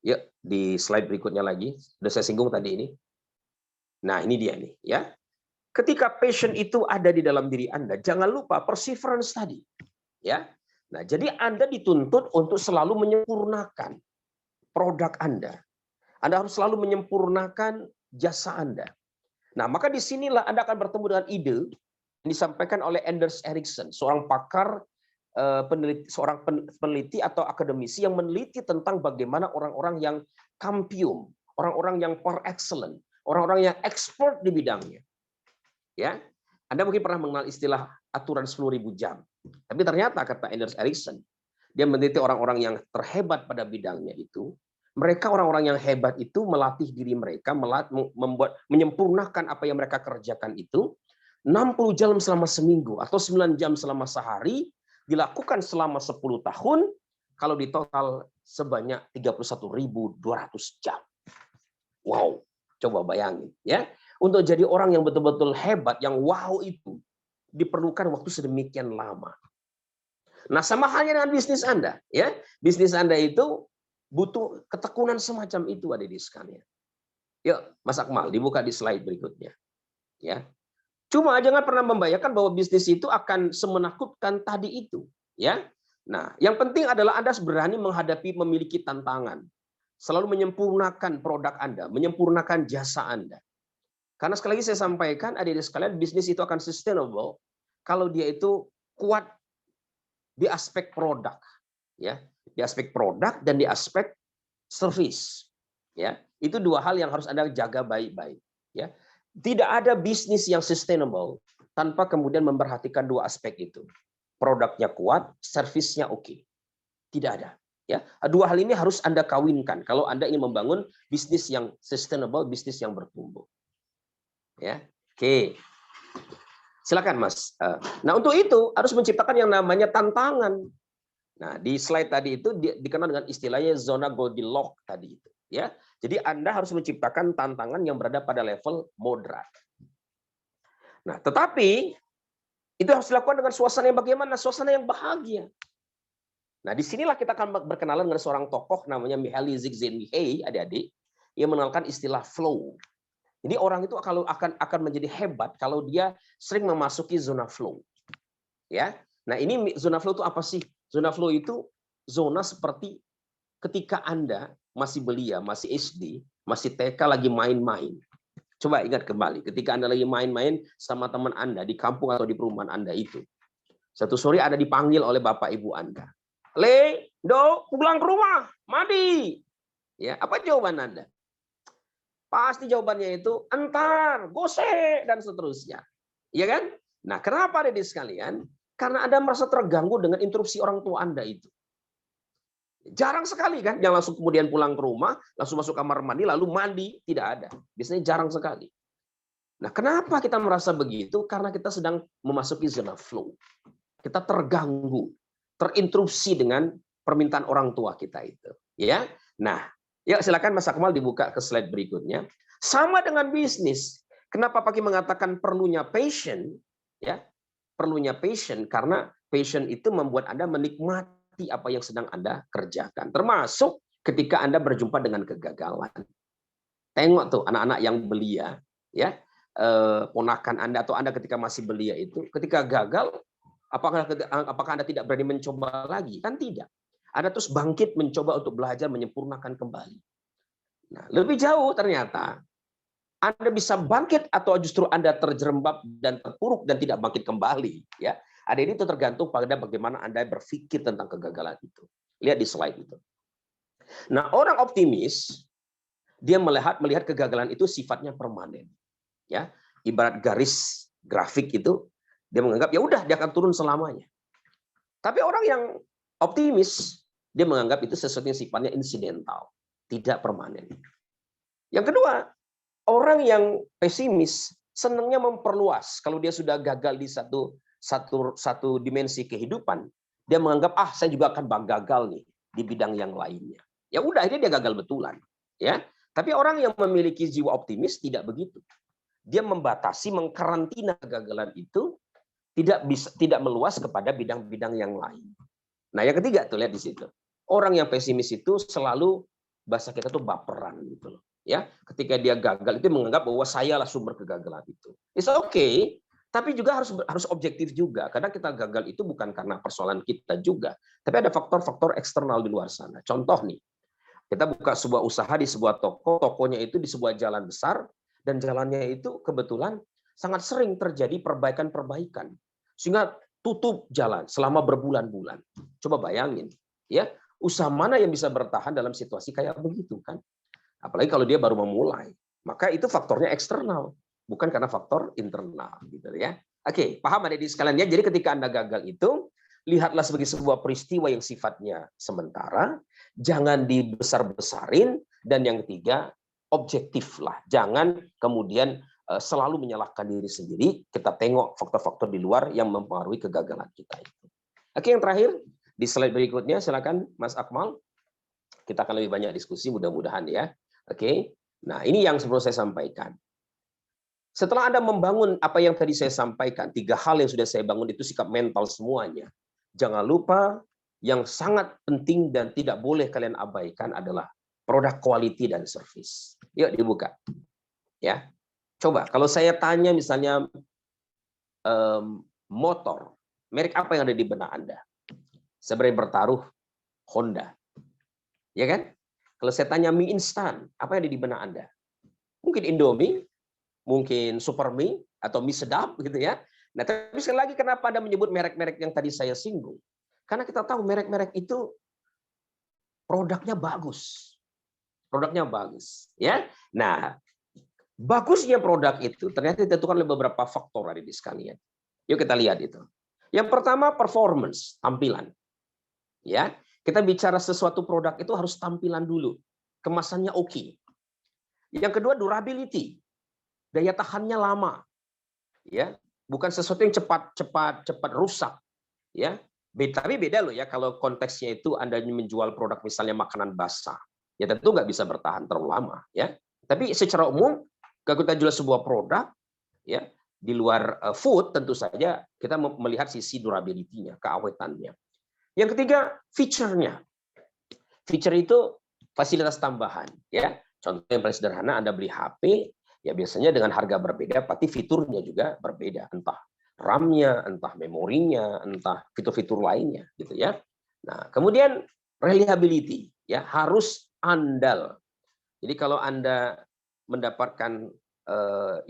Yuk, di slide berikutnya lagi, sudah saya singgung tadi ini. Nah, ini dia nih, ya. Ketika passion itu ada di dalam diri Anda, jangan lupa perseverance tadi, ya. Nah, jadi Anda dituntut untuk selalu menyempurnakan produk Anda. Anda harus selalu menyempurnakan jasa Anda. Nah, maka disinilah Anda akan bertemu dengan ide yang disampaikan oleh Anders Ericsson, seorang pakar seorang peneliti atau akademisi yang meneliti tentang bagaimana orang-orang yang kampium, orang-orang yang par excellent, orang-orang yang expert di bidangnya. Ya, Anda mungkin pernah mengenal istilah aturan 10.000 jam. Tapi ternyata kata Anders Ericsson, dia meneliti orang-orang yang terhebat pada bidangnya itu. Mereka orang-orang yang hebat itu melatih diri mereka, menyempurnakan apa yang mereka kerjakan itu 60 jam selama seminggu atau 9 jam selama sehari, dilakukan selama 10 tahun, kalau di total sebanyak 31.200 jam. Wow, coba bayangin ya. Untuk jadi orang yang betul-betul hebat, yang wow itu diperlukan waktu sedemikian lama. Nah, sama halnya dengan bisnis Anda, ya. Bisnis Anda itu butuh ketekunan semacam itu, adik-adik sekalian. Yuk, Mas Akmal, dibuka di slide berikutnya. Ya. Cuma jangan pernah membayangkan bahwa bisnis itu akan semenakutkan tadi itu, ya. Nah, yang penting adalah Anda berani menghadapi, memiliki tantangan. Selalu menyempurnakan produk Anda, menyempurnakan jasa Anda. Karena sekali lagi saya sampaikan, adik-adik sekalian, bisnis itu akan sustainable kalau dia itu kuat di aspek produk, ya, di aspek produk dan di aspek service, ya. Itu dua hal yang harus Anda jaga baik-baik, ya. Tidak ada bisnis yang sustainable tanpa kemudian memperhatikan dua aspek itu. Produknya kuat, servisnya oke. Tidak ada, ya. Dua hal ini harus Anda kawinkan kalau Anda ingin membangun bisnis yang sustainable, bisnis yang bertumbuh. Ya, oke. Silakan, Mas. Nah, untuk itu harus menciptakan yang namanya tantangan. Nah, di slide tadi itu dikenal dengan istilahnya zona Goldilocks tadi itu, ya. Jadi Anda harus menciptakan tantangan yang berada pada level moderat. Nah, tetapi itu harus dilakukan dengan suasana yang bagaimana? Suasana yang bahagia. Nah, disinilah kita akan berkenalan dengan seorang tokoh namanya Mihaly Csikszentmihalyi, adik-adik, yang mengenalkan istilah flow. Jadi orang itu akan menjadi hebat kalau dia sering memasuki zona flow. Ya. Nah, ini zona flow itu apa sih? Zona flow itu zona seperti ketika Anda masih belia, masih SD, masih TK lagi main-main. Coba ingat kembali, ketika Anda lagi main-main sama teman Anda di kampung atau di perumahan Anda itu. Satu sore Anda dipanggil oleh bapak ibu Anda. Le, Do, pulang ke rumah, mandi. Ya, apa jawaban Anda? Pasti jawabannya itu entar, gosek, dan seterusnya. Iya kan? Nah, kenapa adik-adik sekalian? Karena Anda merasa terganggu dengan interupsi orang tua Anda itu. Jarang sekali kan, yang langsung kemudian pulang ke rumah, langsung masuk kamar mandi, lalu mandi. Tidak ada. Biasanya jarang sekali. Nah, kenapa kita merasa begitu? Karena kita sedang memasuki zona flow. Kita terganggu, terinterupsi dengan permintaan orang tua kita itu. Ya. Nah, ya, silakan Mas Akmal dibuka ke slide berikutnya. Sama dengan bisnis. Kenapa Pak Kim mengatakan perlunya passion? Ya, perlunya passion karena passion itu membuat Anda menikmati apa yang sedang Anda kerjakan. Termasuk ketika Anda berjumpa dengan kegagalan. Tengok tuh anak-anak yang belia, ya, ponakan Anda atau Anda ketika masih belia itu, ketika gagal, apakah Anda tidak berani mencoba lagi? Kan tidak. Anda terus bangkit mencoba untuk belajar menyempurnakan kembali. Nah, lebih jauh ternyata Anda bisa bangkit atau justru Anda terjerembab dan terpuruk dan tidak bangkit kembali. Ya, ada ini itu tergantung pada bagaimana Anda berpikir tentang kegagalan itu. Lihat di slide itu. Nah, orang optimis dia melihat kegagalan itu sifatnya permanen. Ya, ibarat garis grafik itu dia menganggap ya udah dia akan turun selamanya. Tapi orang yang optimis dia menganggap itu sesuatu yang sifatnya insidental, tidak permanen. Yang kedua, orang yang pesimis senangnya memperluas. Kalau dia sudah gagal di satu dimensi kehidupan, dia menganggap saya juga akan gagal nih di bidang yang lainnya. Ya udah, akhirnya dia gagal betulan. Ya, tapi orang yang memiliki jiwa optimis tidak begitu. Dia membatasi, mengkarantina kegagalan itu tidak meluas kepada bidang-bidang yang lain. Nah, yang ketiga tuh lihat di situ. Orang yang pesimis itu selalu bahasa kita tuh baperan gitu loh. Ya, ketika dia gagal itu menganggap bahwa sayalah sumber kegagalan itu. It's okay, tapi juga harus objektif juga. Karena kita gagal itu bukan karena persoalan kita juga, tapi ada faktor-faktor eksternal di luar sana. Contoh nih, kita buka sebuah usaha di sebuah toko, tokonya itu di sebuah jalan besar dan jalannya itu kebetulan sangat sering terjadi perbaikan-perbaikan. Sehingga tutup jalan selama berbulan-bulan. Coba bayangin, ya, usaha mana yang bisa bertahan dalam situasi kayak begitu kan? Apalagi kalau dia baru memulai. Maka itu faktornya eksternal, bukan karena faktor internal gitu ya. Oke, paham adik-adik sekalian ya. Jadi ketika Anda gagal itu, lihatlah sebagai sebuah peristiwa yang sifatnya sementara, jangan dibesar-besarin, dan yang ketiga, objektiflah. Jangan kemudian selalu menyalahkan diri sendiri, kita tengok faktor-faktor di luar yang mempengaruhi kegagalan kita itu. Oke, yang terakhir, di slide berikutnya, silakan Mas Akmal. Kita akan lebih banyak diskusi, mudah-mudahan ya. Oke, nah ini yang sebelum saya sampaikan. Setelah Anda membangun apa yang tadi saya sampaikan, 3 hal yang sudah saya bangun itu sikap mental semuanya. Jangan lupa yang sangat penting dan tidak boleh kalian abaikan adalah produk quality dan service. Yuk dibuka. Ya. Coba kalau saya tanya misalnya motor, merek apa yang ada di benak Anda? Saya berani bertaruh Honda. Ya kan? Kalau saya tanya mie instan, apa yang ada di benak Anda? Mungkin Indomie, mungkin Supermie atau mie sedap gitu ya. Nah, tapi sekali lagi kenapa Anda menyebut merek-merek yang tadi saya singgung? Karena kita tahu merek-merek itu produknya bagus. Produknya bagus, ya. Nah, bagusnya produk itu ternyata ditentukan oleh beberapa faktor ada di sekalian. Yuk kita lihat itu. Yang pertama performance, tampilan. Ya, kita bicara sesuatu produk itu harus tampilan dulu. Kemasannya oke. Yang kedua durability. Daya tahannya lama. Ya, bukan sesuatu yang cepat rusak. Ya. Tapi beda loh ya kalau konteksnya itu Anda menjual produk misalnya makanan basah. Ya tentu nggak bisa bertahan terlalu lama ya. Tapi secara umum kalau kita jual sebuah produk ya di luar food tentu saja kita melihat sisi durability-nya, keawetannya. Yang ketiga feature-nya. Feature itu fasilitas tambahan ya. Contoh yang paling sederhana Anda beli HP ya biasanya dengan harga berbeda pasti fiturnya juga berbeda, entah RAM-nya, entah memorinya, entah fitur-fitur lainnya gitu ya. Nah, kemudian reliability ya harus andal. Jadi kalau Anda mendapatkan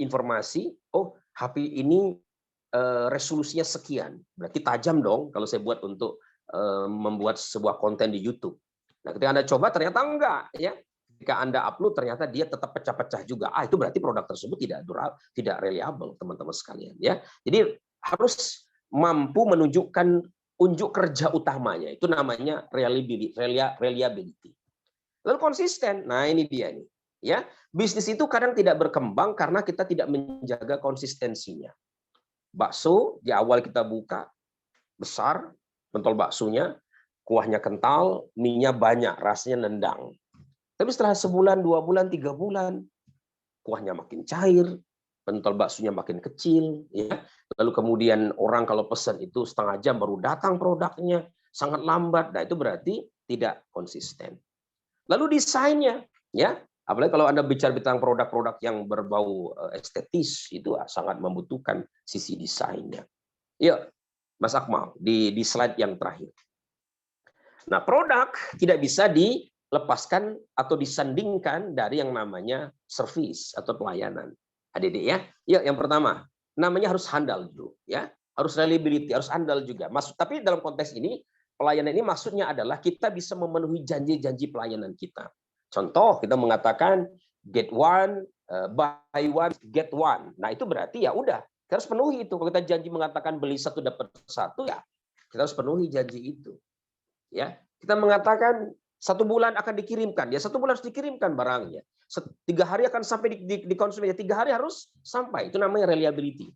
informasi, oh HP ini resolusinya sekian, berarti tajam dong kalau saya buat untuk membuat sebuah konten di YouTube. Nah, ketika Anda coba ternyata enggak ya. Ketika Anda upload ternyata dia tetap pecah-pecah juga. Itu berarti produk tersebut tidak reliable, teman-teman sekalian ya. Jadi harus mampu menunjukkan unjuk kerja utamanya. Itu namanya reliability. Lalu konsisten. Nah, ini dia nih. Ya, bisnis itu kadang tidak berkembang karena kita tidak menjaga konsistensinya. Bakso di awal kita buka besar, pentol baksonya, kuahnya kental, mie-nya banyak, rasanya nendang. Tapi setelah sebulan, 2 bulan, 3 bulan, kuahnya makin cair, pentol baksonya makin kecil, ya. Lalu kemudian orang kalau pesan itu setengah jam baru datang produknya, sangat lambat. Nah, itu berarti tidak konsisten. Lalu desainnya, ya. Apalagi kalau Anda bicara tentang produk-produk yang berbau estetis, itu sangat membutuhkan sisi desainnya. Yuk, Mas Akmal, di slide yang terakhir. Nah, produk tidak bisa dilepaskan atau disandingkan dari yang namanya service atau pelayanan. Adik-adik ya. Yuk, yang pertama, namanya harus handal dulu, ya. Harus reliability, harus handal juga. Tapi dalam konteks ini, pelayanan ini maksudnya adalah kita bisa memenuhi janji-janji pelayanan kita. Contoh, kita mengatakan get one, buy one, get one. Nah, itu berarti ya udah, kita harus penuhi itu. Kalau kita janji mengatakan beli 1 dapat 1, ya kita harus penuhi janji itu. Ya, kita mengatakan 1 bulan akan dikirimkan, ya 1 bulan harus dikirimkan barangnya. 3 hari akan sampai di konsumen, ya 3 hari harus sampai. Itu namanya reliability.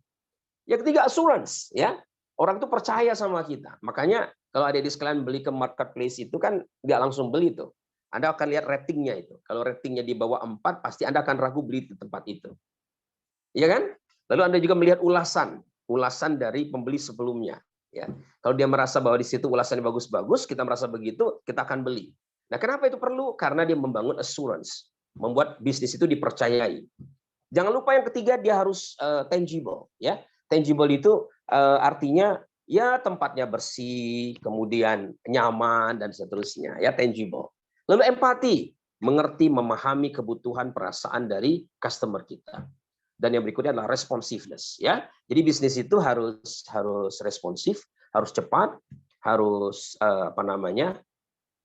Yang ketiga assurance, ya. Orang itu percaya sama kita. Makanya kalau ada di sekalian beli ke marketplace itu kan nggak langsung beli tuh. Anda akan lihat ratingnya itu. Kalau ratingnya di bawah 4, pasti Anda akan ragu beli di tempat itu. Iya kan? Lalu Anda juga melihat ulasan dari pembeli sebelumnya. Ya, kalau dia merasa bahwa di situ ulasannya bagus-bagus, kita merasa begitu, kita akan beli. Nah, kenapa itu perlu? Karena dia membangun assurance, membuat bisnis itu dipercayai. Jangan lupa yang ketiga dia harus tangible. Ya, tangible itu artinya ya tempatnya bersih, kemudian nyaman dan seterusnya. Ya, tangible. Lalu empati, mengerti, memahami kebutuhan perasaan dari customer kita. Dan yang berikutnya adalah responsiveness, ya. Jadi bisnis itu harus responsif, harus cepat, harus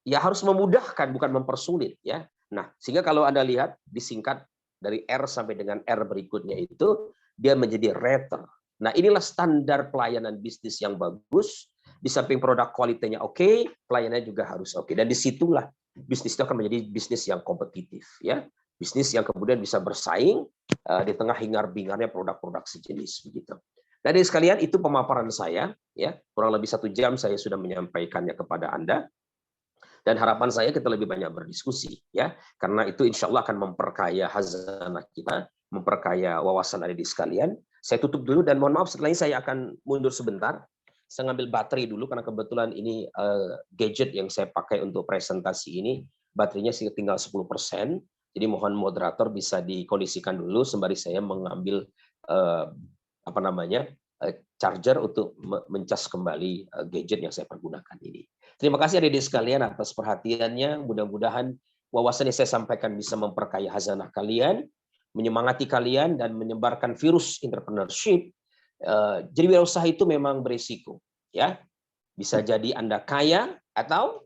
ya harus memudahkan bukan mempersulit, ya. Nah, sehingga kalau Anda lihat disingkat dari R sampai dengan R berikutnya itu dia menjadi rater. Nah, inilah standar pelayanan bisnis yang bagus di samping produk kualitasnya oke, pelayanannya juga harus oke. Dan disitulah bisnis itu akan menjadi bisnis yang kompetitif, ya. Bisnis yang kemudian bisa bersaing di tengah hingar-bingarnya produk-produk sejenis begitu. Nah, dari sekalian itu pemaparan saya, ya, kurang lebih 1 jam saya sudah menyampaikannya kepada Anda. Dan harapan saya kita lebih banyak berdiskusi, ya, karena itu insya Allah akan memperkaya hazanah kita, memperkaya wawasan adik sekalian. Saya tutup dulu dan mohon maaf setelah ini saya akan mundur sebentar. Saya ngambil baterai dulu karena kebetulan ini gadget yang saya pakai untuk presentasi ini baterainya tinggal 10%. Jadi mohon moderator bisa dikondisikan dulu sembari saya mengambil charger untuk mencas kembali gadget yang saya pergunakan ini. Terima kasih adik-adik sekalian atas perhatiannya. Mudah-mudahan wawasan yang saya sampaikan bisa memperkaya hazanah kalian, menyemangati kalian dan menyebarkan virus entrepreneurship. Jadi wirausaha itu memang berisiko, ya. Bisa jadi Anda kaya atau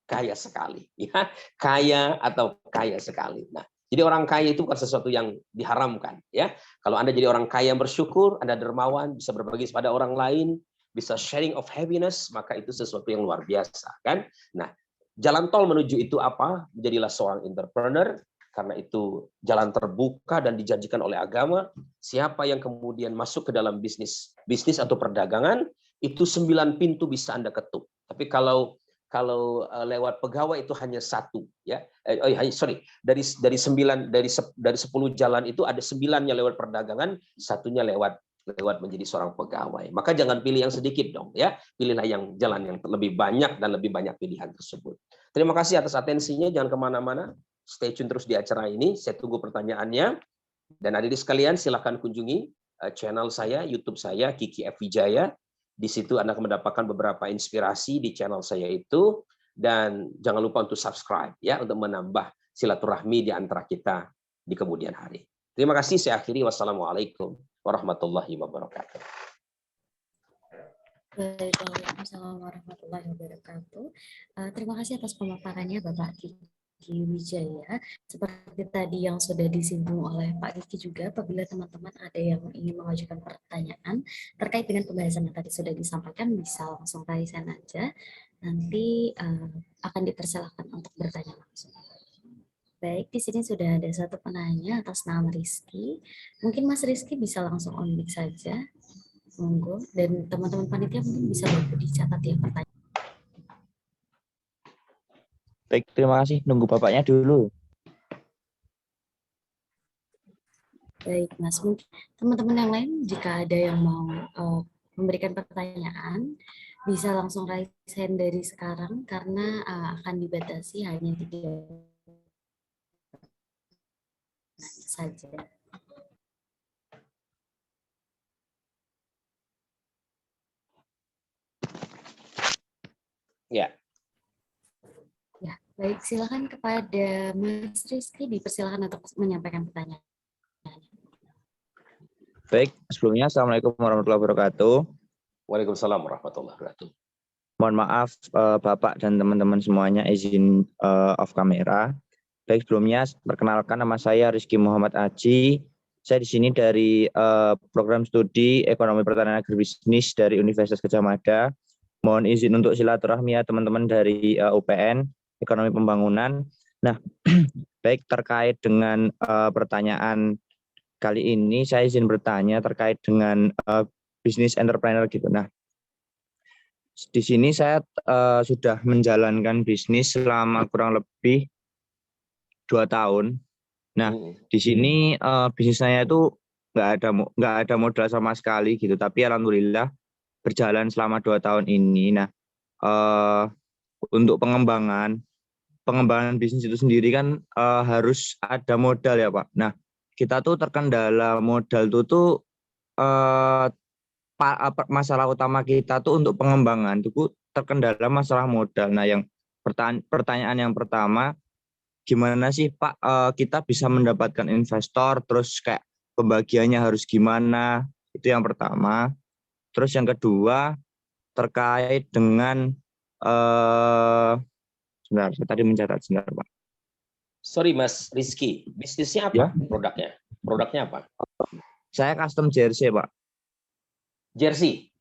kaya sekali, ya. Kaya atau kaya sekali. Nah, jadi orang kaya itu bukan sesuatu yang diharamkan, ya. Kalau Anda jadi orang kaya yang bersyukur, Anda dermawan, bisa berbagi kepada orang lain, bisa sharing of happiness, maka itu sesuatu yang luar biasa, kan? Nah, jalan tol menuju itu apa? Menjadilah seorang entrepreneur, karena itu jalan terbuka dan dijanjikan oleh agama. Siapa yang kemudian masuk ke dalam bisnis atau perdagangan, itu 9 pintu bisa Anda ketuk. Tapi kalau lewat pegawai itu hanya 1, ya. Dari 10 jalan itu ada 9-nya lewat perdagangan, 1-nya lewat menjadi seorang pegawai. Maka jangan pilih yang sedikit dong, ya. Pilihlah yang jalan yang lebih banyak dan lebih banyak pilihan tersebut. Terima kasih atas atensinya, jangan kemana-mana. Stay tune terus di acara ini, saya tunggu pertanyaannya. Dan adik-adik sekalian silahkan kunjungi channel saya, YouTube saya, Kiki F. Wijaya. Di situ Anda akan mendapatkan beberapa inspirasi di channel saya itu. Dan jangan lupa untuk subscribe, ya, untuk menambah silaturahmi di antara kita di kemudian hari. Terima kasih, saya akhiri. Wassalamualaikum warahmatullahi wabarakatuh. Waalaikumsalam warahmatullahi wabarakatuh. Terima kasih atas pemaparannya Bapak Kiki Wijaya. Seperti tadi yang sudah disinggung oleh Pak Kiki juga, apabila teman-teman ada yang ingin mengajukan pertanyaan terkait dengan pembahasan yang tadi sudah disampaikan, bisa langsung raise hand aja. Nanti akan dipersilakan untuk bertanya langsung. Baik, di sini sudah ada satu penanya atas nama Rizky. Mungkin Mas Rizky bisa langsung on mic saja. Monggo, dan teman-teman panitia mungkin bisa bantu dicatat ya pertanyaan. Baik, terima kasih. Nunggu bapaknya dulu. Baik, Mas. Mungkin teman-teman yang lain jika ada yang mau memberikan pertanyaan, bisa langsung raise hand dari sekarang karena akan dibatasi hanya 3 saja. Ya. Ya, baik, silakan kepada Mas Rizky, dipersilakan untuk menyampaikan pertanyaan. Baik, sebelumnya Assalamualaikum warahmatullahi wabarakatuh. Waalaikumsalam warahmatullahi wabarakatuh. Mohon maaf Bapak dan teman-teman semuanya, izin off kamera. Baik, sebelumnya perkenalkan nama saya Rizky Muhammad Aji. Saya di sini dari program studi Ekonomi Pertanian Agribisnis dari Universitas Gadjah Mada. Mohon izin untuk silaturahmi ya teman-teman dari UPN Ekonomi Pembangunan. Nah, baik, terkait dengan pertanyaan kali ini saya izin bertanya terkait dengan bisnis entrepreneur gitu. Nah, di sini saya sudah menjalankan bisnis selama kurang lebih 2 tahun. Nah, di sini bisnis saya itu nggak ada modal sama sekali gitu, tapi alhamdulillah berjalan selama 2 tahun ini. Nah, untuk pengembangan bisnis itu sendiri kan harus ada modal ya Pak. Nah, kita tuh terkendala modal tuh masalah utama kita tuh untuk pengembangan itu terkendala masalah modal. Nah, yang pertanyaan yang pertama, gimana sih Pak kita bisa mendapatkan investor, terus kayak pembagiannya harus gimana? Itu yang pertama. Terus yang kedua terkait dengan sebentar, saya tadi mencatat sebentar Pak. Sorry Mas Rizky, bisnisnya apa? Ya? Produknya apa? Saya custom jersey Pak. Jersey?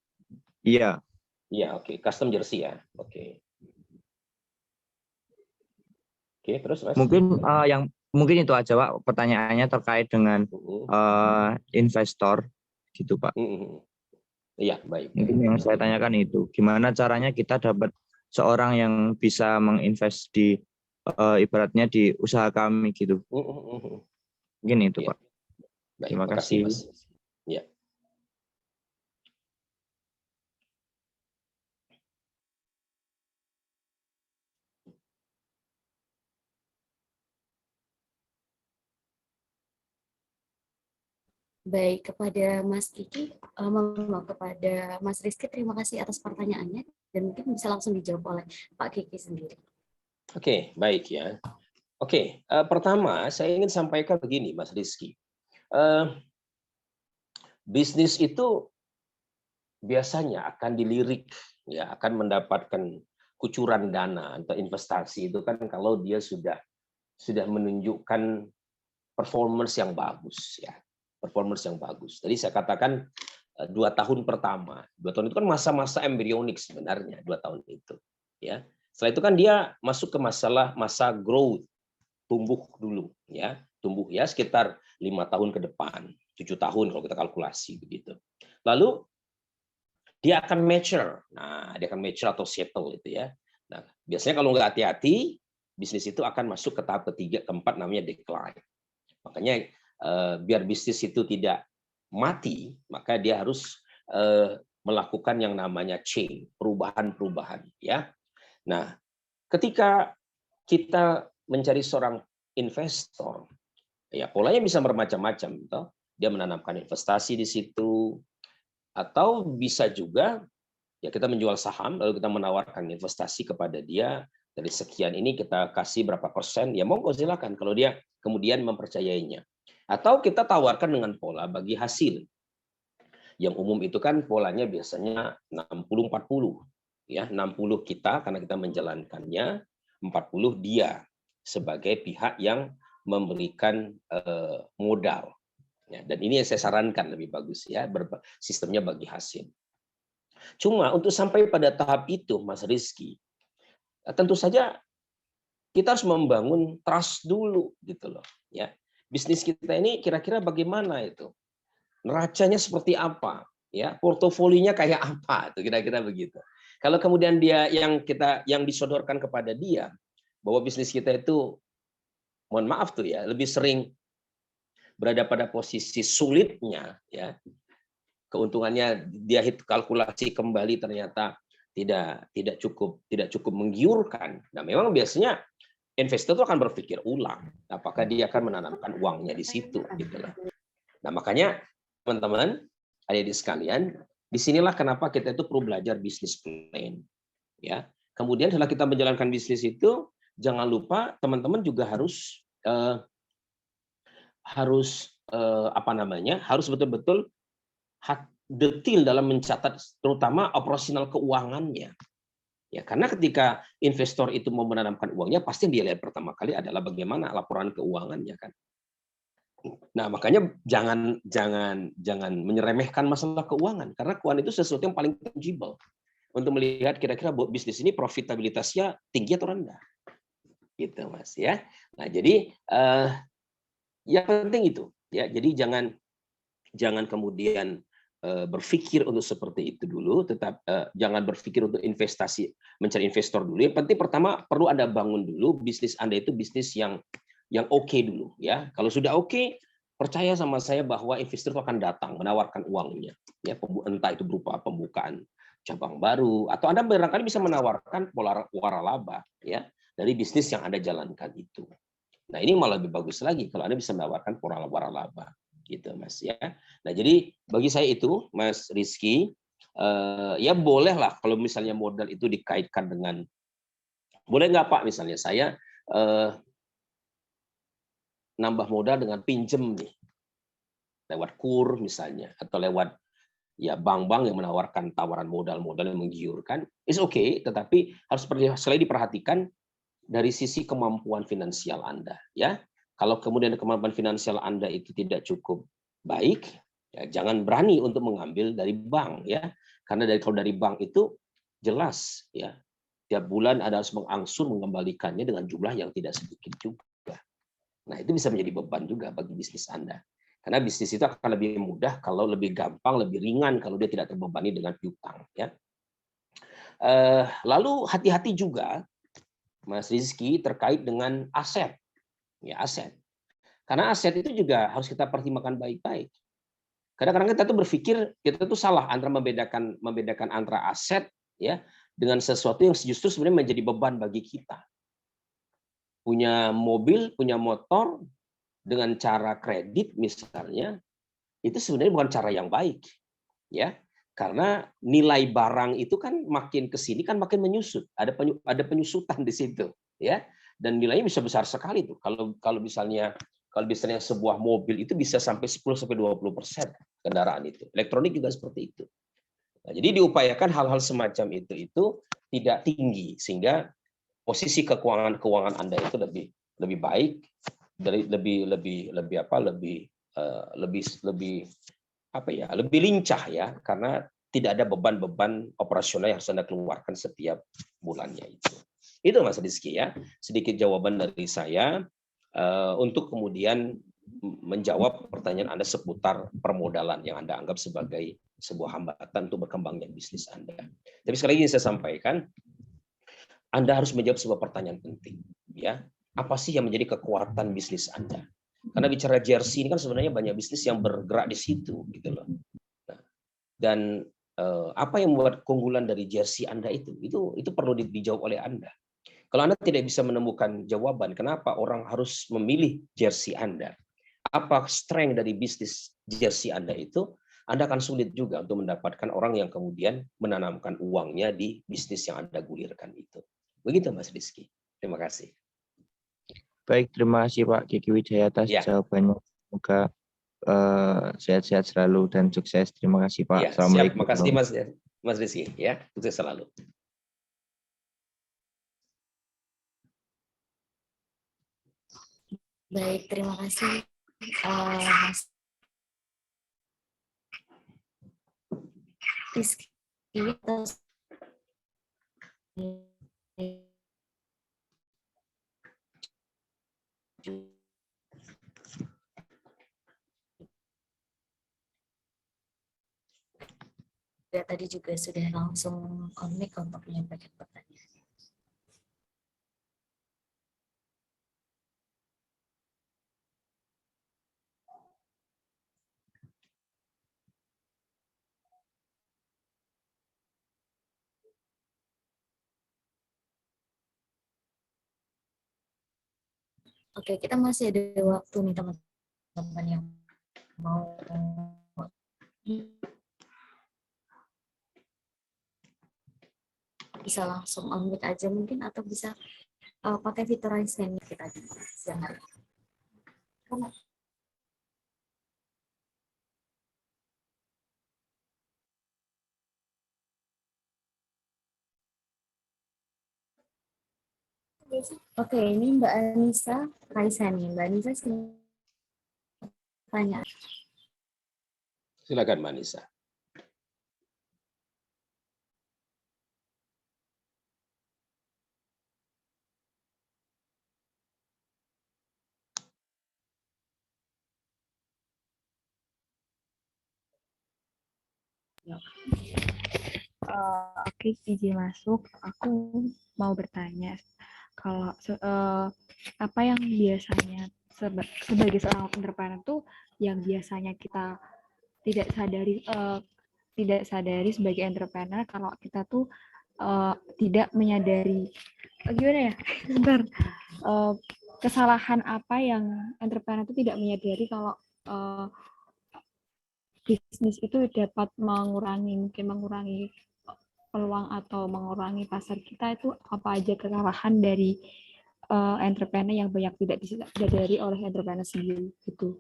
Iya. Iya, oke. Custom jersey ya. Oke. Oke, terus Mas? Mungkin yang mungkin itu aja Pak pertanyaannya terkait dengan investor gitu Pak. Iya, baik. Mungkin yang saya tanyakan itu gimana caranya kita dapat seorang yang bisa menginvest di ibaratnya di usaha kami gitu. Mungkin itu Pak. Baik, Terima makasih kasih. Mas. Ya. Baik, kepada Mas Kiki, kepada Mas Rizky, terima kasih atas pertanyaannya, dan mungkin bisa langsung dijawab oleh Pak Kiki sendiri. Oke, baik ya. Oke, pertama saya ingin sampaikan begini, Mas Rizky. Bisnis itu biasanya akan dilirik, ya, akan mendapatkan kucuran dana atau investasi itu kan kalau dia sudah menunjukkan performance yang bagus, ya, performance yang bagus. Jadi saya katakan 2 tahun pertama, 2 tahun itu kan masa-masa embryonik sebenarnya, 2 tahun itu, ya. Setelah itu kan dia masuk ke masa growth, tumbuh dulu, ya, tumbuh ya sekitar 5 tahun ke depan, 7 tahun kalau kita kalkulasi begitu. Lalu dia akan mature, nah dia akan mature atau settle itu ya. Nah biasanya kalau nggak hati-hati, bisnis itu akan masuk ke tahap ketiga, keempat namanya decline. Makanya biar bisnis itu tidak mati, maka dia harus melakukan yang namanya change, perubahan-perubahan ya. Nah, ketika kita mencari seorang investor, ya polanya bisa bermacam-macam, toh. Dia menanamkan investasi di situ, atau bisa juga ya kita menjual saham lalu kita menawarkan investasi kepada dia dari sekian ini kita kasih berapa persen, ya monggo silakan kalau dia kemudian mempercayainya. Atau kita tawarkan dengan pola bagi hasil. Yang umum itu kan polanya biasanya 60-40. Ya, 60 kita karena kita menjalankannya, 40 dia sebagai pihak yang memberikan modal. Ya, dan ini yang saya sarankan lebih bagus ya, sistemnya bagi hasil. Cuma untuk sampai pada tahap itu, Mas Rizky, tentu saja kita harus membangun trust dulu gitu loh. Ya, bisnis kita ini kira-kira bagaimana itu, neracanya seperti apa, ya, portofolinya kayak apa, itu kira-kira begitu. Kalau kemudian dia yang disodorkan kepada dia bahwa bisnis kita itu, mohon maaf tuh ya, lebih sering berada pada posisi sulitnya, ya, keuntungannya dia kalkulasi kembali ternyata tidak cukup menggiurkan. Nah, memang biasanya investor itu akan berpikir ulang, apakah dia akan menanamkan uangnya di situ, gitu lah. Nah, makanya teman-teman, adik-adik sekalian, disinilah kenapa kita itu perlu belajar bisnis plan, ya. Kemudian setelah kita menjalankan bisnis itu, jangan lupa teman-teman juga harus harus betul-betul detail dalam mencatat terutama operasional keuangannya. Ya, karena ketika investor itu mau menanamkan uangnya, pasti yang dia lihat pertama kali adalah bagaimana laporan keuangannya kan. Nah, makanya jangan menyeremehkan masalah keuangan, karena keuangan itu sesuatu yang paling tangible untuk melihat kira-kira bisnis ini profitabilitasnya tinggi atau rendah. Gitu, Mas ya. Nah, jadi yang penting itu ya. Jadi jangan kemudian berpikir untuk seperti itu dulu, tetap jangan berpikir untuk investasi, mencari investor dulu. Yang penting pertama perlu Anda bangun dulu bisnis Anda itu bisnis yang oke dulu ya. Kalau sudah oke, percaya sama saya bahwa investor itu akan datang menawarkan uangnya ya, entah itu berupa pembukaan cabang baru atau Anda barangkali bisa menawarkan pola waralaba ya dari bisnis yang Anda jalankan itu. Nah, ini malah lebih bagus lagi kalau Anda bisa menawarkan pola waralaba gitu, Mas ya. Nah, jadi bagi saya itu, Mas Rizky, ya bolehlah kalau misalnya modal itu dikaitkan dengan, boleh nggak Pak misalnya saya nambah modal dengan pinjem nih, lewat KUR misalnya, atau lewat ya bank-bank yang menawarkan tawaran modal-modal yang menggiurkan, is okay, tetapi harus selalu diperhatikan dari sisi kemampuan finansial Anda ya. Kalau kemudian kemampuan finansial Anda itu tidak cukup baik, ya jangan berani untuk mengambil dari bank ya. Karena kalau dari bank itu jelas ya. Tiap bulan Anda harus mengangsur mengembalikannya dengan jumlah yang tidak sedikit juga. Nah, itu bisa menjadi beban juga bagi bisnis Anda. Karena bisnis itu akan lebih mudah kalau lebih gampang, lebih ringan kalau dia tidak terbebani dengan piutang ya. Lalu hati-hati juga Mas Rizky terkait dengan aset. Ya, aset. Karena aset itu juga harus kita pertimbangkan baik-baik. Kadang-kadang kita tuh berpikir kita tuh salah antara membedakan antara aset ya dengan sesuatu yang justru sebenarnya menjadi beban bagi kita. Punya mobil, punya motor dengan cara kredit misalnya, itu sebenarnya bukan cara yang baik. Ya, karena nilai barang itu kan makin ke sini kan makin menyusut. Ada penyusutan di situ, ya. Dan nilainya bisa besar sekali tuh. Kalau misalnya sebuah mobil itu bisa sampai 10-20% kendaraan itu. Elektronik juga seperti itu. Nah, jadi diupayakan hal-hal semacam itu tidak tinggi sehingga posisi keuangan Anda itu lebih baik, lebih lincah ya, karena tidak ada beban-beban operasional yang harus Anda keluarkan setiap bulannya itu. Itu Mas Rizky ya, sedikit jawaban dari saya untuk kemudian menjawab pertanyaan Anda seputar permodalan yang Anda anggap sebagai sebuah hambatan untuk berkembangnya bisnis Anda. Tapi sekali lagi saya sampaikan, Anda harus menjawab sebuah pertanyaan penting, ya. Apa sih yang menjadi kekuatan bisnis Anda? Karena bicara jersey ini kan sebenarnya banyak bisnis yang bergerak di situ, gitu loh. Nah, dan apa yang membuat keunggulan dari jersey Anda itu perlu dijawab oleh Anda. Kalau Anda tidak bisa menemukan jawaban, kenapa orang harus memilih jersey Anda? Apa strength dari bisnis jersey Anda itu? Anda akan sulit juga untuk mendapatkan orang yang kemudian menanamkan uangnya di bisnis yang Anda gulirkan itu. Begitu Mas Rizky. Terima kasih. Baik, terima kasih Pak Kiki Wijaya atas jawabannya. Semoga sehat-sehat selalu dan sukses. Terima kasih Pak. Ya, Assalamualaikum. Terima kasih Mas Rizky. Ya, sukses selalu. Baik, terima kasih Mas Rizky atas tadi juga sudah langsung on-mic untuk menyampaikan pertanyaan. Oke, kita masih ada waktu nih teman-teman yang mau bisa langsung on mic aja mungkin, atau bisa pakai fitur raise hand kita di siang hari. Oke, ini Mbak Anissa raise hand nih. Mbak Anissa tanya. Silakan Mbak Anissa. Oke, izin masuk. Aku mau bertanya, kalau apa yang biasanya sebagai seorang entrepreneur tuh yang biasanya kita tidak sadari sebagai entrepreneur, kalau kita tuh tidak menyadari gimana ya, sebentar, kesalahan apa yang entrepreneur itu tidak menyadari kalau bisnis itu dapat mengurangi peluang atau mengurangi pasar kita, itu apa aja kesalahan dari entrepreneur yang banyak tidak disadari oleh entrepreneur sendiri gitu.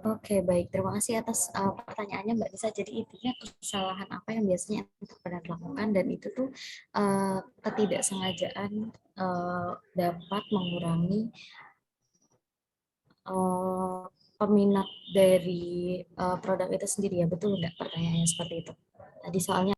Oke, baik. Terima kasih atas pertanyaannya Mbak Nisa. Jadi intinya kesalahan apa yang biasanya entrepreneur lakukan, dan itu tuh ketidaksengajaan dapat mengurangi peminat dari produk itu sendiri ya, betul nggak pertanyaannya seperti itu? Tadi soalnya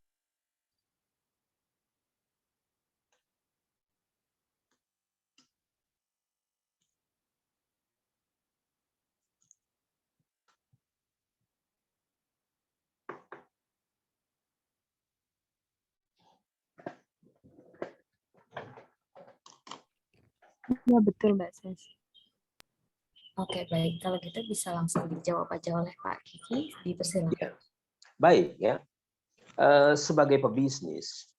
Ya betul Mbak Ses. oke, baik. Kalau gitu bisa langsung dijawab aja oleh Pak Kiki, dipersilakan. Ya. Baik ya. Sebagai pebisnis,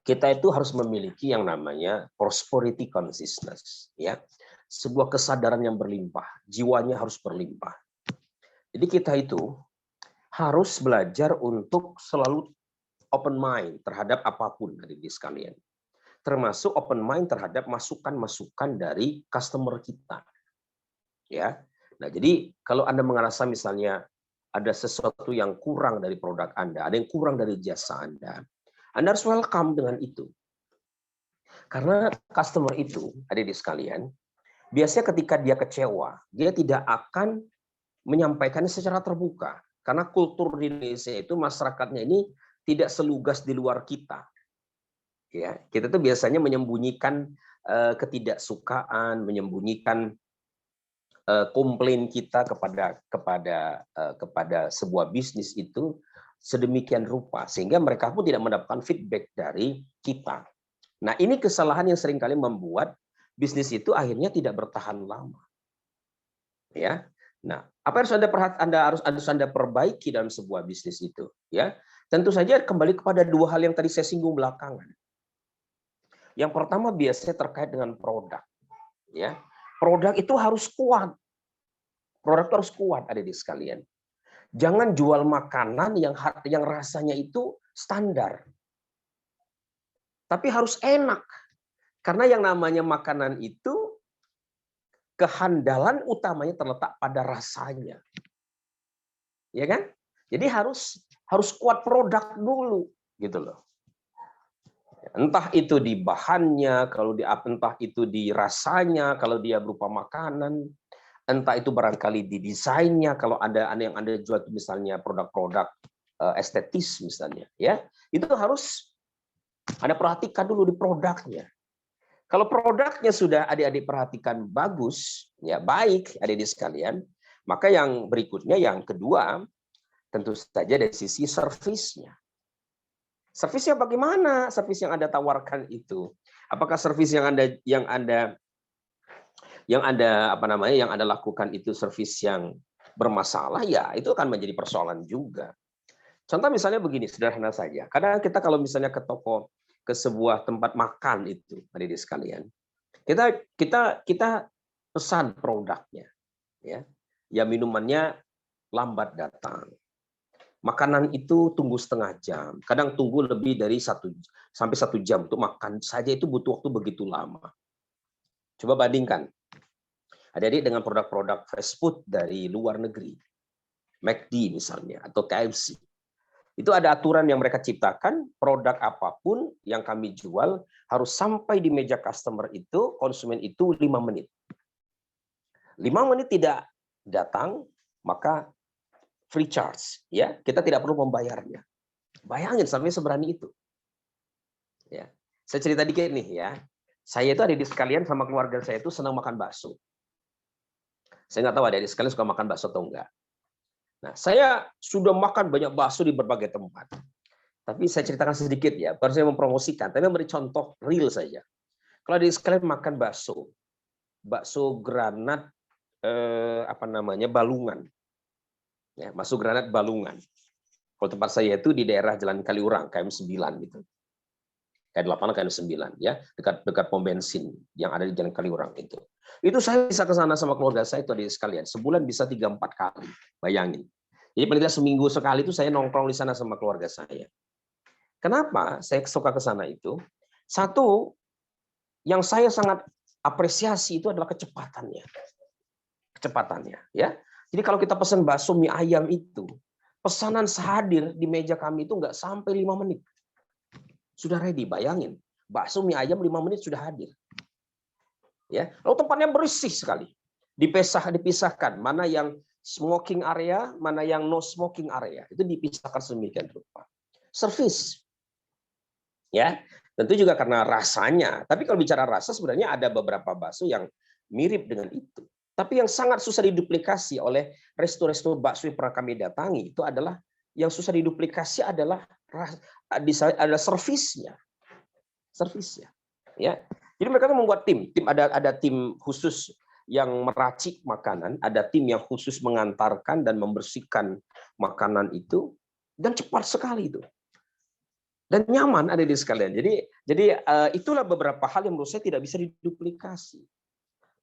kita itu harus memiliki yang namanya prosperity consciousness, ya. Sebuah kesadaran yang berlimpah, jiwanya harus berlimpah. Jadi kita itu harus belajar untuk selalu open mind terhadap apapun dari sekalian. Termasuk open mind terhadap masukan-masukan dari customer kita. Ya. Nah, jadi kalau Anda merasa misalnya ada sesuatu yang kurang dari produk Anda, ada yang kurang dari jasa Anda harus welcome dengan itu. Karena customer itu, adik-adik sekalian, biasanya ketika dia kecewa, dia tidak akan menyampaikannya secara terbuka. Karena kultur di Indonesia itu masyarakatnya ini tidak selugas di luar kita. Ya, kita tuh biasanya menyembunyikan ketidaksukaan, menyembunyikan komplain kita kepada sebuah bisnis itu sedemikian rupa sehingga mereka pun tidak mendapatkan feedback dari kita. Nah, ini kesalahan yang seringkali membuat bisnis itu akhirnya tidak bertahan lama. Ya. Nah, apa yang harus Anda perbaiki dalam sebuah bisnis itu, ya? Tentu saja kembali kepada dua hal yang tadi saya singgung belakangan. Yang pertama biasanya terkait dengan produk, ya. Produk itu harus kuat. Produk itu harus kuat, adik-adik sekalian. Jangan jual makanan yang rasanya itu standar. Tapi harus enak. Karena yang namanya makanan itu kehandalan utamanya terletak pada rasanya. Ya kan? Jadi harus kuat produk dulu, gitu loh. Entah itu di bahannya, entah itu di rasanya, kalau dia berupa makanan, entah itu barangkali di desainnya, kalau ada yang Anda jual misalnya produk-produk estetis misalnya, ya itu harus Anda perhatikan dulu di produknya. Kalau produknya sudah adik-adik perhatikan bagus, ya baik adik-adik sekalian, maka yang berikutnya, yang kedua, tentu saja dari sisi servisnya. Servisnya bagaimana? Servis yang Anda tawarkan itu, apakah servis yang Anda lakukan itu servis yang bermasalah? Ya, itu akan menjadi persoalan juga. Contoh misalnya begini, sederhana saja. Kadang kita kalau misalnya ke toko, ke sebuah tempat makan itu, adik-adik sekalian, kita pesan produknya, ya minumannya lambat datang. Makanan itu tunggu setengah jam, kadang tunggu lebih dari 1 sampai 1 jam untuk makan saja itu butuh waktu begitu lama. Coba bandingkan adik-adik dengan produk-produk fast food dari luar negeri, McD misalnya atau KFC. Itu ada aturan yang mereka ciptakan, produk apapun yang kami jual harus sampai di meja customer itu, konsumen itu 5 menit. 5 menit tidak datang, maka free charge, ya, kita tidak perlu membayarnya. Bayangin sampai seberani itu. Ya, saya cerita dikit nih ya. Saya itu adik-adik sekalian sama keluarga saya itu senang makan bakso. Saya nggak tahu adik-adik sekalian suka makan bakso atau enggak. Nah, saya sudah makan banyak bakso di berbagai tempat. Tapi saya ceritakan sedikit ya, baru saya mempromosikan, tapi memberi contoh real saja. Kalau adik sekalian makan bakso granat Balungan. Ya, bakso granat Balungan. Kalau tempat saya itu di daerah Jalan Kaliurang, KM 9 gitu. KM 8 KM 9 ya, dekat pom bensin yang ada di Jalan Kaliurang itu. Itu saya bisa ke sana sama keluarga saya itu adik sekalian. Sebulan bisa 3-4 kali. Bayangin. Jadi paling tidak seminggu sekali itu saya nongkrong di sana sama keluarga saya. Kenapa saya suka ke sana itu? Satu, yang saya sangat apresiasi itu adalah kecepatannya. Kecepatannya, ya. Jadi kalau kita pesan bakso mie ayam itu, pesanan sehadir di meja kami itu nggak sampai 5 menit. Sudah ready, bayangin. Bakso mie ayam 5 menit sudah hadir. Ya, lalu tempatnya bersih sekali. dipisahkan mana yang smoking area, mana yang no smoking area. Itu dipisahkan sedemikian rupa. Service. Ya, tentu juga karena rasanya. Tapi kalau bicara rasa sebenarnya ada beberapa bakso yang mirip dengan itu. Tapi yang sangat susah diduplikasi oleh resto-resto bakso yang pernah kami datangi itu adalah yang susah diduplikasi adalah servisnya. Servisnya. Ya. Jadi mereka membuat tim ada tim khusus yang meracik makanan, ada tim yang khusus mengantarkan dan membersihkan makanan itu, dan cepat sekali itu. Dan nyaman ada di sekalian. Jadi itulah beberapa hal yang menurut saya tidak bisa diduplikasi.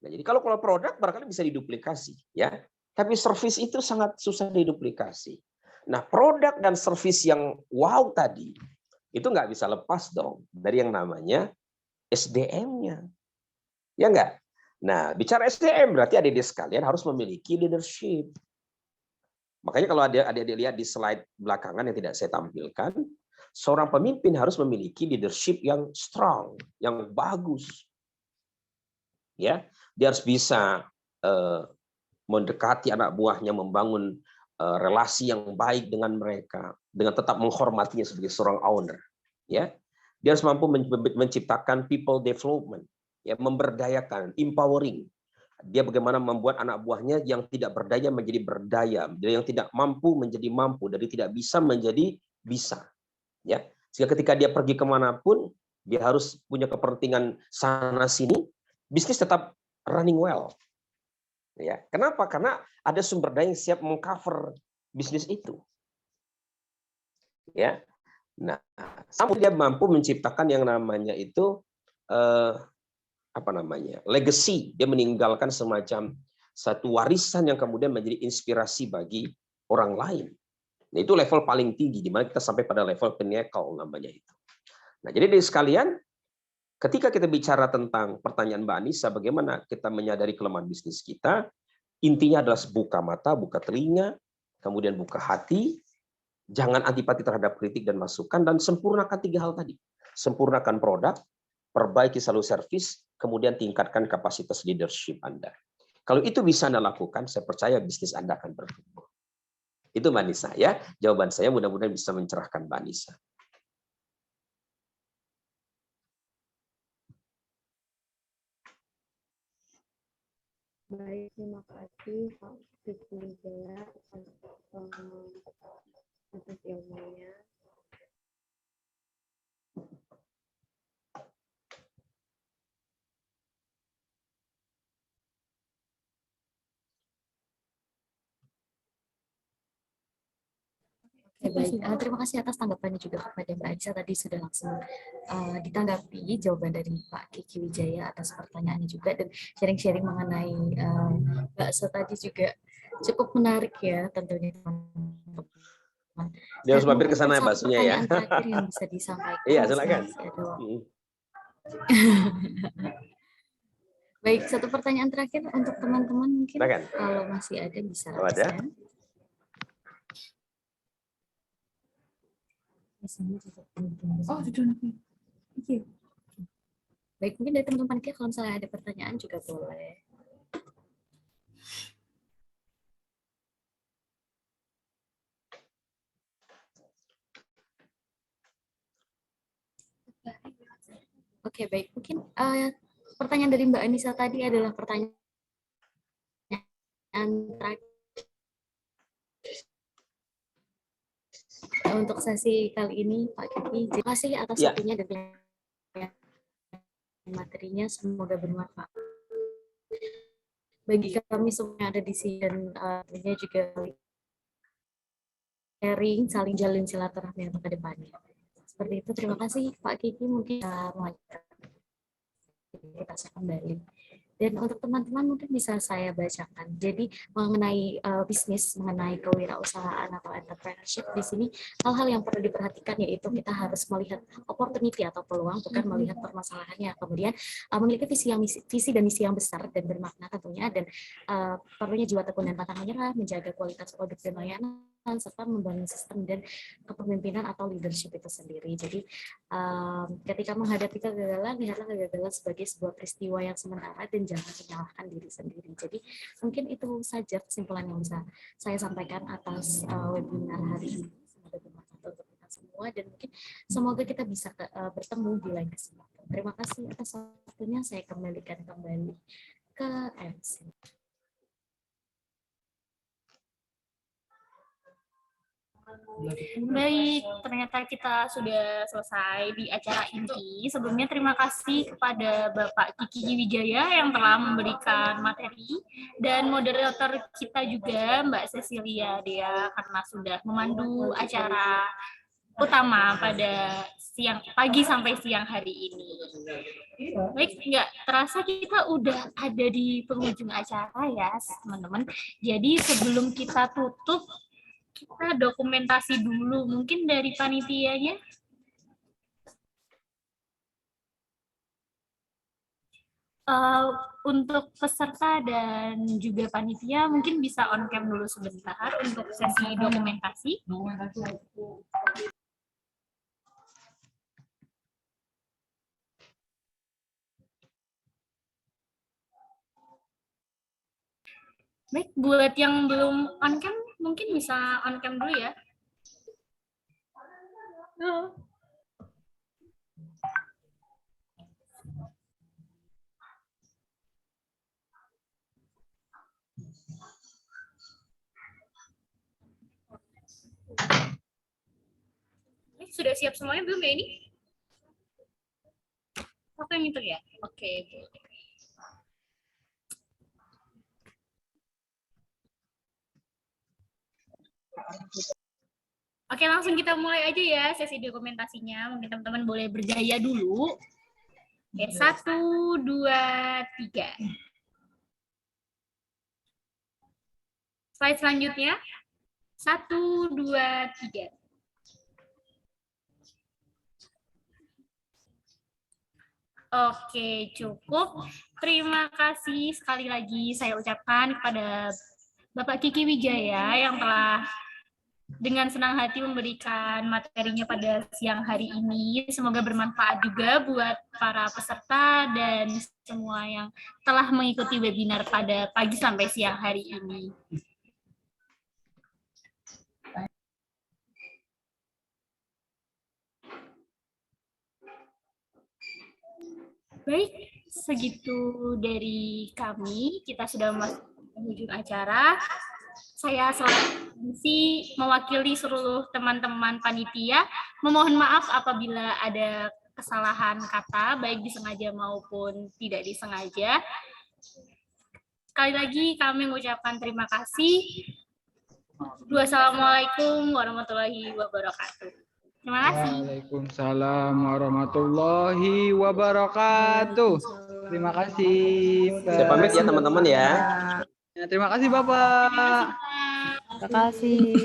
Nah, jadi kalau produk barangkali bisa diduplikasi, ya. Tapi service itu sangat susah diduplikasi. Nah, produk dan service yang wow tadi itu nggak bisa lepas dong dari yang namanya SDM-nya, ya nggak? Nah, bicara SDM berarti adik-adik sekalian harus memiliki leadership. Makanya kalau adik-adik lihat di slide belakangan yang tidak saya tampilkan, seorang pemimpin harus memiliki leadership yang strong, yang bagus. Ya, dia harus bisa mendekati anak buahnya, membangun relasi yang baik dengan mereka, dengan tetap menghormatinya sebagai seorang owner. Ya, dia harus mampu menciptakan people development. Ya, memberdayakan, empowering. Dia bagaimana membuat anak buahnya yang tidak berdaya menjadi berdaya, yang tidak mampu menjadi mampu, dari tidak bisa menjadi bisa. Ya, sehingga ketika dia pergi kemanapun, dia harus punya kepentingan sana sini, bisnis tetap running well. Ya, kenapa? Karena ada sumber daya yang siap mengcover bisnis itu. Ya, nah, sampai dia mampu menciptakan yang namanya itu legacy. Dia meninggalkan semacam satu warisan yang kemudian menjadi inspirasi bagi orang lain. Nah, itu level paling tinggi, di mana kita sampai pada level pinnacle namanya itu. Nah, jadi dari sekalian, ketika kita bicara tentang pertanyaan Mbak Anissa, bagaimana kita menyadari kelemahan bisnis kita, intinya adalah buka mata, buka telinga, kemudian buka hati, jangan antipati terhadap kritik dan masukan, dan sempurnakan 3 hal tadi. Sempurnakan produk, perbaiki selalu servis, kemudian tingkatkan kapasitas leadership Anda. Kalau itu bisa Anda lakukan, saya percaya bisnis Anda akan bertumbuh. Itu Mbak Anissa, ya. Jawaban saya mudah-mudahan bisa mencerahkan Mbak Anissa. Baik, terima kasih Pak Kiki Wijaya atas ilmunya. Baik, terima kasih atas tanggapannya juga kepada Mbak Anissa. Tadi sudah langsung ditanggapi jawaban dari Pak Kiki Wijaya atas pertanyaannya juga, dan sharing-sharing mengenai bakso tadi juga cukup menarik ya tentunya teman-teman. Dia harus mampir ke sana ya baksonya ya. Pertanyaan terakhir yang bisa disampaikan. Iya, silakan. Baik, satu pertanyaan terakhir untuk teman-teman mungkin. Silakan. Kalau masih ada bisa. Ada? Oh, baik, mungkin dari teman-teman kita kalau misalnya ada pertanyaan juga boleh. Oke, baik. Mungkin pertanyaan dari Mbak Anissa tadi adalah pertanyaan terakhir. Untuk sesi kali ini, Pak Kiki, terima kasih atas waktunya dan materinya, semoga bermanfaat bagi kami semua yang ada di sini, dan tentunya juga sharing, saling jalin silaturahmi untuk ke depannya. Seperti itu, terima kasih Pak Kiki, mungkin kita kembali. Dan untuk teman-teman mungkin bisa saya bacakan. Jadi mengenai bisnis, mengenai kewirausahaan atau entrepreneurship, di sini hal-hal yang perlu diperhatikan yaitu kita harus melihat opportunity atau peluang, bukan melihat permasalahannya. Kemudian memiliki visi dan misi yang besar dan bermakna tentunya, dan perlunya jiwa tekun dan pantang menyerah, menjaga kualitas produk dan layanan, serta membangun sistem dan kepemimpinan atau leadership itu sendiri. Jadi ketika menghadapi kegagalan, lihatlah kegagalan sebagai sebuah peristiwa yang sementara dan dan jangan menyalahkan diri sendiri. Jadi mungkin itu saja kesimpulan yang bisa saya sampaikan atas webinar hari ini. Semoga bermanfaat untuk kita semua dan mungkin semoga kita bisa bertemu di lain kesempatan. Terima kasih atas waktunya. Saya kembalikan kembali ke MC. Baik, ternyata kita sudah selesai di acara ini. Sebelumnya terima kasih kepada Bapak Kiki Wijaya yang telah memberikan materi dan moderator kita juga Mbak Cecilia Dea karena sudah memandu acara utama pada pagi sampai siang hari ini. Baik, nggak terasa kita udah ada di penghujung acara ya teman-teman. Jadi sebelum kita tutup, kita dokumentasi dulu, mungkin dari panitianya. Untuk peserta dan juga panitia mungkin bisa on cam dulu sebentar untuk sesi dokumentasi. Baik, buat yang belum on cam, mungkin bisa on cam dulu ya. Sudah siap semuanya belum ya ini? Apa yang itu ya? Oke, boleh. Oke, langsung kita mulai aja ya sesi dokumentasinya. Mungkin teman-teman boleh bergaya dulu. Oke, 1, 2, 3. Slide selanjutnya. 1, 2, 3. Oke, cukup. Terima kasih sekali lagi saya ucapkan kepada Bapak Kiki Wijaya yang telah dengan senang hati memberikan materinya pada siang hari ini. Semoga bermanfaat juga buat para peserta dan semua yang telah mengikuti webinar pada pagi sampai siang hari ini. Baik, segitu dari kami. Kita sudah masuk penghujung acara. Saya selalu mewakili seluruh teman-teman panitia. Memohon maaf apabila ada kesalahan kata, baik disengaja maupun tidak disengaja. Sekali lagi kami mengucapkan terima kasih. Wassalamualaikum warahmatullahi wabarakatuh. Terima kasih. Waalaikumsalam warahmatullahi wabarakatuh. Terima kasih. Saya pamit ya teman-teman ya. Terima kasih Bapak. Terima kasih.